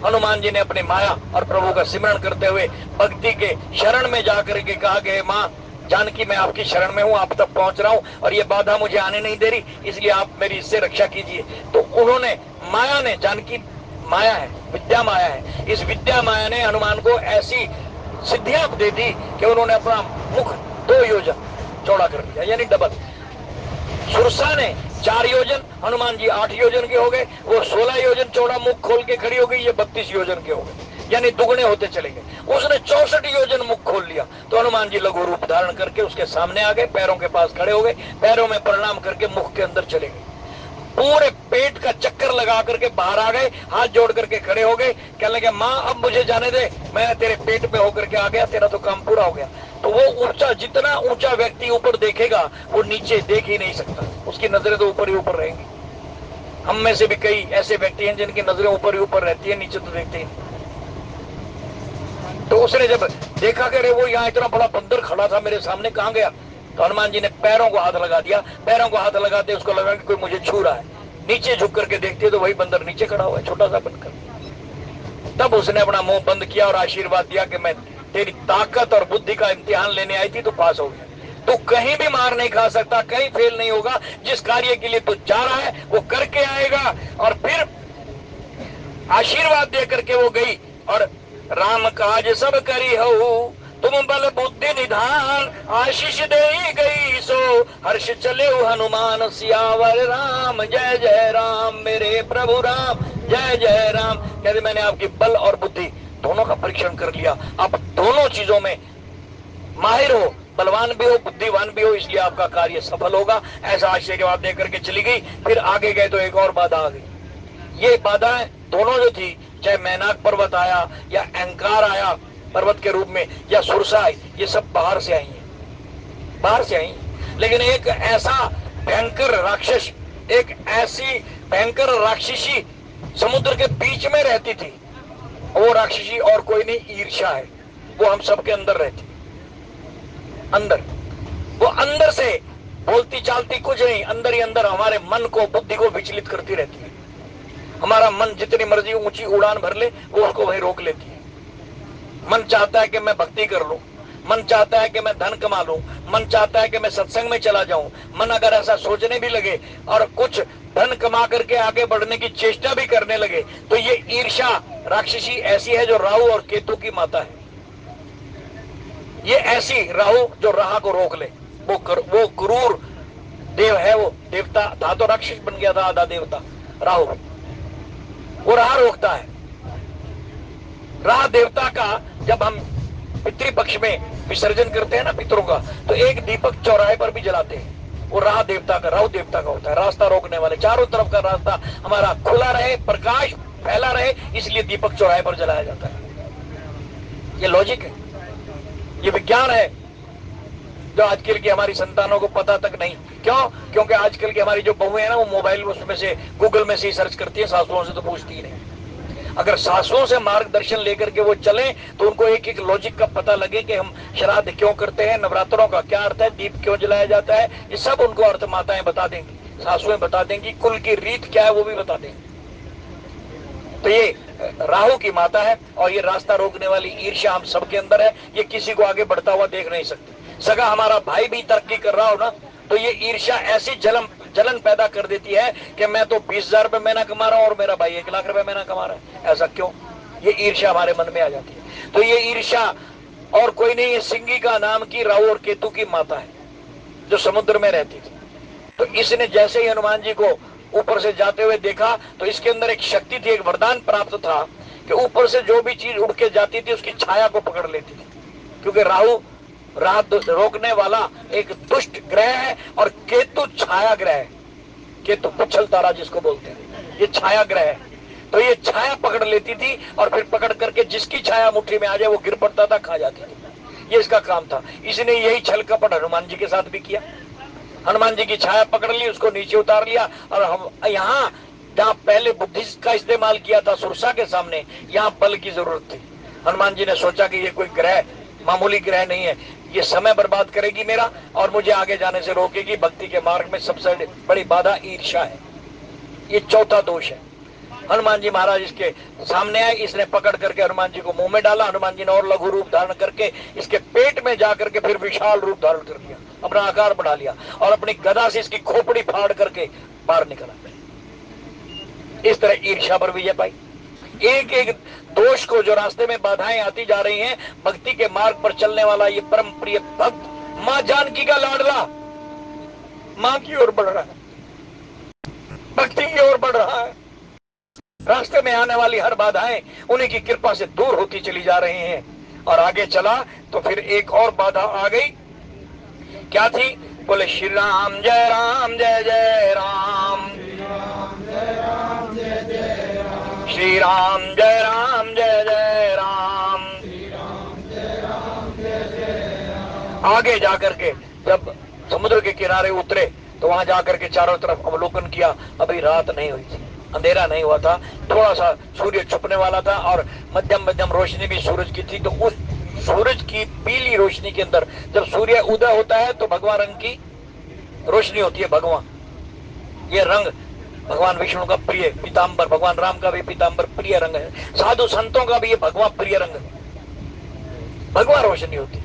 हनुमान जी ने अपनी माया और प्रभु का सिमरन करते हुए भक्ति के शरण में जाकर के कहा कि माँ जानकी मैं आपकी शरण में हूँ, आप तक पहुंच रहा हूँ और ये बाधा मुझे आने नहीं दे रही, इसलिए आप मेरी इससे रक्षा कीजिए। तो उन्होंने, माया ने, जानकी माया है, विद्या माया है, इस विद्या माया ने हनुमान को ऐसी सिद्धियां दे दी कि उन्होंने अपना मुख 2 योजन चौड़ा कर दिया, यानी डबल। सुरसा ने 4 योजन, हनुमान जी 8 योजन के हो गए, वो 16 योजन चौड़ा मुख खोल के खड़ी हो गई, ये 32 योजन के हो गए, यानी दुगने होते चले गए। उसने 64 योजन मुख खोल लिया, तो हनुमान जी लघु रूप धारण करके उसके सामने आ गए, पैरों के पास खड़े हो गए, पैरों में प्रणाम करके मुख के अंदर चले गए, पूरे पेट का चक्कर लगा करके बाहर आ गए, हाथ जोड़ करके खड़े हो गए। कहने लगे माँ अब मुझे जाने दे, मैं तेरे पेट में होकर के आ गया, तेरा तो काम पूरा हो गया। तो वो ऊंचा, जितना ऊंचा व्यक्ति ऊपर देखेगा वो नीचे देख ही नहीं सकता, उसकी नजरें तो ऊपर ही ऊपर रहेंगी। हम में से भी कई ऐसे व्यक्ति हैं जिनकी नजरें ऊपर ही ऊपर रहती है, नीचे तो देखते ही। तो उसने जब देखा कि वो यहाँ इतना बड़ा बंदर खड़ा था मेरे सामने, कहाँ गया? तो हनुमान जी ने पैरों को हाथ लगा दिया, पैरों को हाथ लगाते उसको लगा कि कोई मुझे छू रहा है। नीचे झुक करके देखते तो वही बंदर नीचे खड़ा हुआ है, छोटा सा बनकर। तब उसने अपना मुंह बंद किया और आशीर्वाद दिया कि मैं तेरी ताकत और बुद्धि का इम्तिहान लेने आई थी, तो पास हो गया। तो कहीं भी मार नहीं खा सकता, कहीं फेल नहीं होगा। जिस कार्य के लिए तू जा रहा है वो करके आएगा। और फिर आशीर्वाद दे करके वो गई और राम काज सब करी हो, तुम बल बुद्धि निधान, आशीष दे गई सो हर्ष चले हनुमान, सियावर राम जय जय राम, मेरे प्रभु राम जय जय राम। कहते मैंने आपकी बल और बुद्धि दोनों का परीक्षण कर लिया, आप दोनों चीजों में माहिर हो, बलवान भी हो बुद्धिवान भी हो, इसलिए आपका कार्य सफल होगा। ऐसा आशीर्वाद दे करके चली गई। फिर आगे गए तो एक और बाधा आ गई। ये बाधाएं दोनों जो थी, चाहे मैनाक पर्वत आया या अहंकार आया पर्वत के रूप में या सुरसा आई, ये सब बाहर से आई है, बाहर से आई। लेकिन एक ऐसा भयंकर राक्षस, एक ऐसी भयंकर राक्षसी समुद्र के बीच में रहती थी। वो राक्षसी और कोई नहीं, ईर्ष्या है। वो हम सबके अंदर रहती, अंदर। वो अंदर से बोलती चालती कुछ नहीं, अंदर ही अंदर हमारे मन को बुद्धि को विचलित करती रहती है। हमारा मन जितनी मर्जी ऊंची उड़ान भर ले, वो उसको वहीं रोक लेती है। मन चाहता है कि मैं भक्ति कर लूं, मन चाहता है कि मैं धन कमा लूं, मन चाहता है कि मैं सत्संग में चला जाऊं। मन अगर ऐसा सोचने भी लगे और कुछ धन कमा करके आगे बढ़ने की चेष्टा भी करने लगे, तो ये ईर्ष्या राक्षसी ऐसी है जो राहु और केतु की माता है। ये ऐसी राहु जो राह को रोक ले, वो क्रूर देव है। वो देवता था तो राक्षस बन गया था, आधा देवता राहु। वो राह रोकता है। राह देवता का जब हम पितृपक्ष में विसर्जन करते हैं ना पितरों का, तो एक दीपक चौराहे पर भी जलाते हैं। वो राह देवता का, राहु देवता का होता है, रास्ता रोकने वाले। चारों तरफ का रास्ता हमारा खुला रहे, प्रकाश फैला रहे, इसलिए दीपक चौराहे पर जलाया जाता है। ये लॉजिक है, ये विज्ञान है, जो आजकल की हमारी संतानों को पता तक नहीं। क्यों? क्योंकि आजकल की हमारी जो बहुएं हैं ना, वो मोबाइल उसमें से गूगल में से ही सर्च करती है, सासुओं से तो पूछती ही नहीं। अगर सासुओं से मार्गदर्शन लेकर के वो चले तो उनको एक एक लॉजिक का पता लगे कि हम श्राद्ध क्यों करते हैं, नवरात्रों का क्या अर्थ है, दीप क्यों जलाया जाता है, ये सब उनको अर्थ माताएं बता देंगी, सासुएं बता देंगी, कुल की रीत क्या है वो भी बता देंगी। तो ये राहु की माता है और ये रास्ता रोकने वाली ईर्ष्या हम सबके अंदर है। ये किसी को आगे बढ़ता हुआ देख नहीं सकते। सगा हमारा भाई भी तरक्की कर रहा हो ना, तो ये ईर्ष्या ऐसी जलन पैदा कर देती है कि मैं तो 20,000 रुपए महीना कमा रहा हूं और मेरा भाई 1 लाख रुपए महीना कमा रहा है। ऐसा क्यों? ये ईर्ष्या हमारे मन में आ जाती है। तो ये ईर्ष्या और कोई नहीं, ये सिंगिका नाम की राहु और केतु की माता है जो समुद्र में रहती थी। तो इसने जैसे ही हनुमान जी को ऊपर से जाते हुए देखा, तो इसके अंदर एक शक्ति थी, एक वरदान प्राप्त था कि ऊपर से जो भी चीज उड़ के जाती थी उसकी छाया को पकड़ लेती थी। क्योंकि राहु राह रोकने वाला एक दुष्ट ग्रह है और केतु छाया ग्रह है। केतु पुच्छल तारा जिसको बोलते हैं, ये छाया ग्रह है। तो ये छाया पकड़ लेती थी और फिर पकड़ करके जिसकी छाया मुट्ठी में आ जाए वो गिर पड़ता था, खा जाती थी। ये इसका काम था। इसने यही छल कपट हनुमान जी के साथ भी किया। हनुमान जी की छाया पकड़ ली, उसको नीचे उतार लिया और हम यहाँ जहाँ पहले बुद्धि का इस्तेमाल किया था सुरसा के सामने, यहाँ बल की जरूरत थी। हनुमान जी ने सोचा कि ये कोई ग्रह मामूली ग्रह नहीं है, ये समय बर्बाद करेगी मेरा और मुझे आगे जाने से रोकेगी। भक्ति के मार्ग में सबसे बड़ी बाधा ईर्ष्या है। ये चौथा दोष है। हनुमान जी महाराज इसके सामने आए, इसने पकड़ करके हनुमान जी को मुंह में डाला। हनुमान जी ने और लघु रूप धारण करके इसके पेट में जाकर के फिर विशाल रूप धारण कर लिया, अपना आकार बढ़ा लिया और अपनी गदा से इसकी खोपड़ी फाड़ करके बाहर निकला। इस तरह ईर्ष्या पर विजय पाई। एक एक दोष को, जो रास्ते में बाधाएं आती जा रही हैं, भक्ति के मार्ग पर चलने वाला ये परम प्रिय भक्त मां जानकी का लाडला मां की ओर बढ़ रहा है, भक्ति की ओर बढ़ रहा है। रास्ते में आने वाली हर बाधाएं उन्हीं की कृपा से दूर होती चली जा रही हैं। और आगे चला तो फिर एक और बाधा आ गई। क्या थी? बोले श्री राम जय जय राम, श्री राम जय जय राम। आगे जाकर के जब समुद्र के किनारे उतरे तो वहां जाकर के चारों तरफ अवलोकन किया। अभी रात नहीं हुई थी, अंधेरा नहीं हुआ था, थोड़ा सा सूर्य छुपने वाला था और मध्यम मध्यम रोशनी भी सूरज की थी। तो उस सूरज की पीली रोशनी के अंदर जब सूर्य उदय होता है तो भगवा रंग की रोशनी होती है। भगवा ये रंग भगवान विष्णु का प्रिय पीताम्बर, भगवान राम का भी पीताम्बर प्रिय रंग है, साधु संतों का भी ये भगवा प्रिय रंग है। भगवा रोशनी होती है,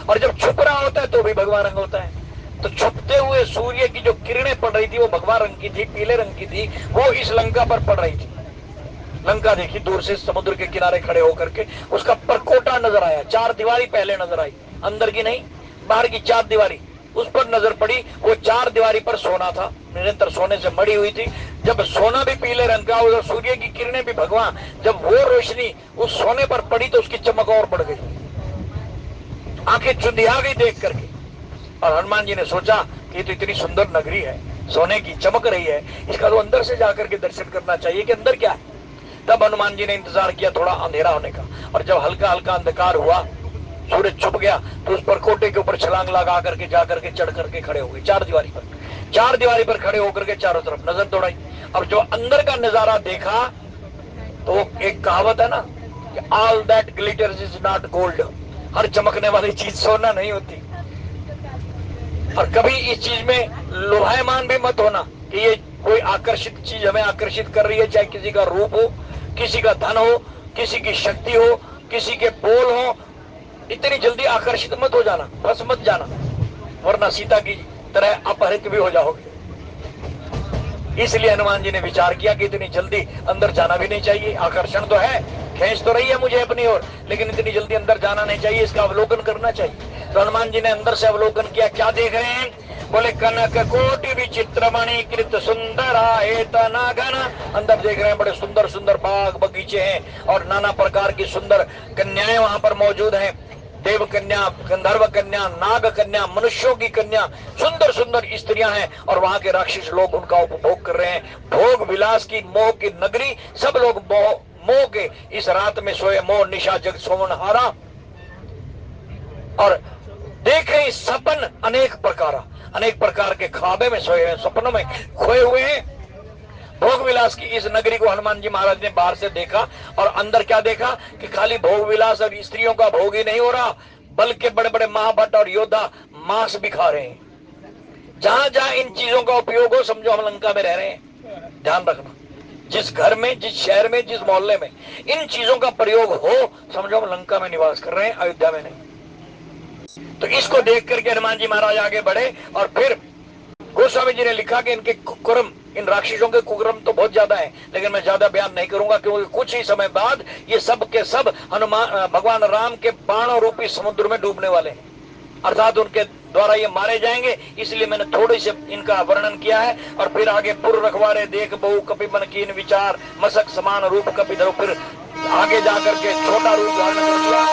और जब छुप रहा होता है तो भी भगवा रंग होता है। तो छुपते हुए सूर्य की जो किरणें पड़ रही थी वो भगवा रंग की थी, पीले रंग की थी, वो इस लंका पर पड़ रही थी। लंका देखी दूर से समुद्र के किनारे खड़े होकर के, उसका परकोटा नजर आया, चार दीवारी पहले नजर आई, अंदर की नहीं, बाहर की चार दीवारी, उस पर नजर पड़ी। वो चार दीवारी पर सोना था, निरंतर सोने से मड़ी हुई थी। जब सोना भी पीले रंग का और सूर्य की किरणें भी भगवान, जब वो रोशनी उस सोने पर पड़ी तो उसकी चमक और बढ़ गई, आंखें चुंधिया गई देख करके। और हनुमान जी ने सोचा कि ये तो इतनी सुंदर नगरी है, सोने की चमक रही है, इसका तो अंदर से जाकर के दर्शन करना चाहिए कि अंदर क्या है। तब हनुमान जी ने इंतजार किया थोड़ा अंधेरा होने का, और जब हल्का हल्का अंधकार हुआ, सूरज छुप गया, तो उस पर कोटे के ऊपर छलांग लगा करके जाकर के चढ़ करके खड़े हो गए चार दीवारी पर। चार दीवारी पर खड़े होकर के चारों तरफ नजर दौड़ाई। अब जो अंदर का नजारा देखा तो एक कहावत है ना कि all that glitters is not gold, हर चमकने वाली चीज सोना नहीं होती। और कभी इस चीज में लोभायमान भी मत होना कि ये कोई आकर्षित चीज हमें आकर्षित कर रही है, चाहे किसी का रूप हो, किसी का धन हो, किसी की शक्ति हो, किसी के बोल हो, इतनी जल्दी आकर्षित मत हो जाना, बस मत जाना, वरना सीता की तरह अपहरित भी हो जाओगे। इसलिए हनुमान जी ने विचार किया कि इतनी जल्दी अंदर जाना भी नहीं चाहिए, आकर्षण तो है, खींच तो रही है मुझे अपनी ओर, लेकिन इतनी जल्दी अंदर जाना नहीं चाहिए, इसका अवलोकन करना चाहिए। तो हनुमान जी ने अंदर से अवलोकन किया। क्या देख रहे हैं? बोले कनक कोटि विचित्र मणि कृत सुंदर नागन। अंदर देख रहे हैं बड़े सुंदर सुंदर बाग बगीचे हैं और नाना प्रकार की सुंदर कन्याएं वहां पर मौजूद हैं। देव कन्या, गंधर्व कन्या, नाग कन्या, मनुष्यों की कन्या, सुंदर सुंदर स्त्रियां हैं, और वहां के राक्षस लोग उनका उपभोग कर रहे हैं। भोग विलास की मोह की नगरी, सब लोग मोह के इस रात में सोए, मोह निशा जग सोमन हारा, और देख रहे हैं सपन अनेक प्रकार के ख्वाबे में सोए हैं, सपनों में खोए हुए हैं। भोग विलास की इस नगरी को हनुमान जी महाराज ने बाहर से देखा, और अंदर क्या देखा कि खाली भोग विलास और स्त्रियों का भोग ही नहीं हो रहा, बल्कि बड़े बड़े महाभट्ट और योद्धा मांस भी खा रहे हैं। जहां जहां इन चीजों का उपयोग हो, समझो हम लंका में रह रहे हैं। ध्यान रखना, जिस घर में, जिस शहर में, जिस मोहल्ले में इन चीजों का प्रयोग हो, समझो हम लंका में निवास कर रहे हैं, अयोध्या में नहीं। तो इसको देख करके हनुमान जी महाराज आगे बढ़े, और फिर गोस्वामी जी ने लिखा कि इनके कुकर्म, इन राक्षसों के कुकर्म तो बहुत ज्यादा है, लेकिन मैं ज्यादा बयान नहीं करूंगा, क्योंकि कुछ ही समय बाद ये सब के सब भगवान राम के बाणों रूपी समुद्र में डूबने वाले हैं, अर्थात उनके द्वारा ये मारे जाएंगे। इसलिए मैंने थोड़ी से इनका वर्णन किया है। और फिर आगे पुर रखवारे देख बहु कपि मन कीन विचार, मसक समान रूप कपि धरो, फिर आगे जाकर के छोटा रूप धारण कर लिया।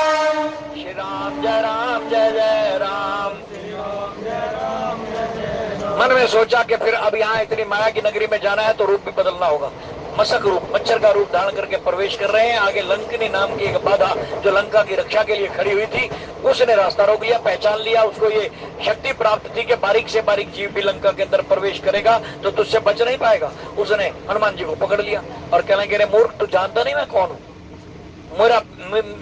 श्री राम जय जय राम। मन में सोचा कि फिर अब यहाँ इतनी माया की नगरी में जाना है तो रूप भी बदलना होगा। मशक रूप, मच्छर का रूप धारण करके प्रवेश कर रहे हैं। आगे लंकनी नाम की एक बाधा जो लंका की रक्षा के लिए खड़ी हुई थी, उसने रास्ता रोक लिया, पहचान लिया। उसको ये शक्ति प्राप्त थी कि बारीक से बारीक जीव भी लंका के अंदर प्रवेश करेगा तो तुझसे बच नहीं पाएगा। उसने हनुमान जी को पकड़ लिया और कहने के मूर्ख, तू जानता नहीं मैं कौन हूँ? मेरा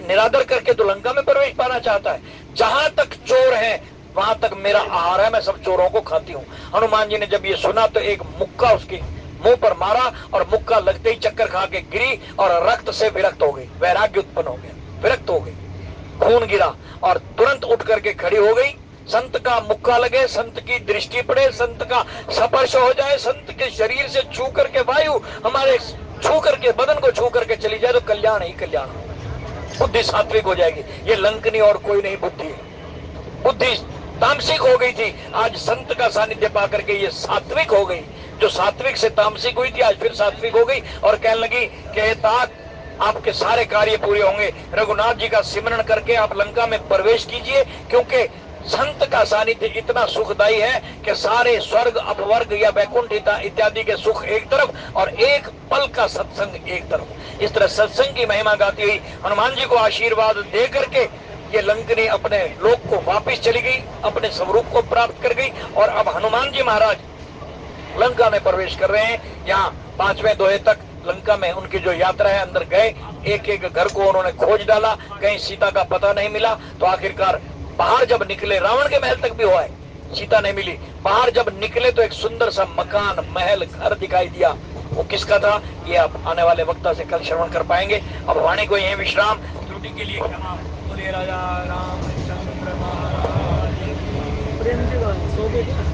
निरादर करके तो लंका में प्रवेश पाना चाहता है। जहां तक चोर है वहां तक मेरा आहार है, मैं सब चोरों को खाती हूँ। हनुमान जी ने जब ये सुना तो एक मुक्का उसके मुंह पर मारा और मुक्का लगते ही चक्कर खा के गिरी और रक्त से विरक्त हो गई, वैराग्य उत्पन्न हो गया, विरक्त हो गई, खून गिरा और तुरंत उठ करके खड़ी हो गई। संत का मुक्का लगे, संत की दृष्टि पड़े, संत का स्पर्श हो जाए, संत के शरीर से छू करके वायु हमारे छू करके बदन को छू करके चली जाए तो कल्याण ही कल्याण, बुद्धि सात्विक हो जाएगी। ये लंकनी और कोई नहीं बुद्धि है। बुद्धि तामसिक हो गई थी, आज संत का सानिध्य पा करके ये सात्विक हो गई। जो सात्विक से तामसिक हुई थी आज फिर सात्विक हो गई और कहने लगी कि तात आपके सारे कार्य पूरे होंगे। रघुनाथ जी का सिमरण करके आप लंका में प्रवेश कीजिए, क्योंकि संत का सानिध्य इतना सुखदायी है कि सारे स्वर्ग अपवर्ग या वैकुंठ इत्यादि के सुख एक तरफ और एक पल का सत्संग एक तरफ। इस तरह सत्संग की महिमा गाती हुई हनुमान जी को आशीर्वाद दे करके ये लंकनी अपने लोक को वापस चली गई, अपने स्वरूप को प्राप्त कर गई। और अब हनुमान जी महाराज लंका में प्रवेश कर रहे हैं। यहाँ 5वें दोहे तक लंका में उनकी जो यात्रा है, अंदर गए, एक एक घर को उन्होंने खोज डाला, कहीं सीता का पता नहीं मिला। तो आखिरकार बाहर जब निकले, रावण के महल तक भी हुआ है, सीता नहीं मिली। बाहर जब निकले तो एक सुंदर सा मकान, महल, घर दिखाई दिया। वो किसका था, ये आप आने वाले वक्ता से कल श्रवण कर पाएंगे। अब वाणी को यही विश्राम, त्रुटि के लिए क्षमा। बोले राजा रामचंद्र महाराज की। प्रेम जी सो गए क्या?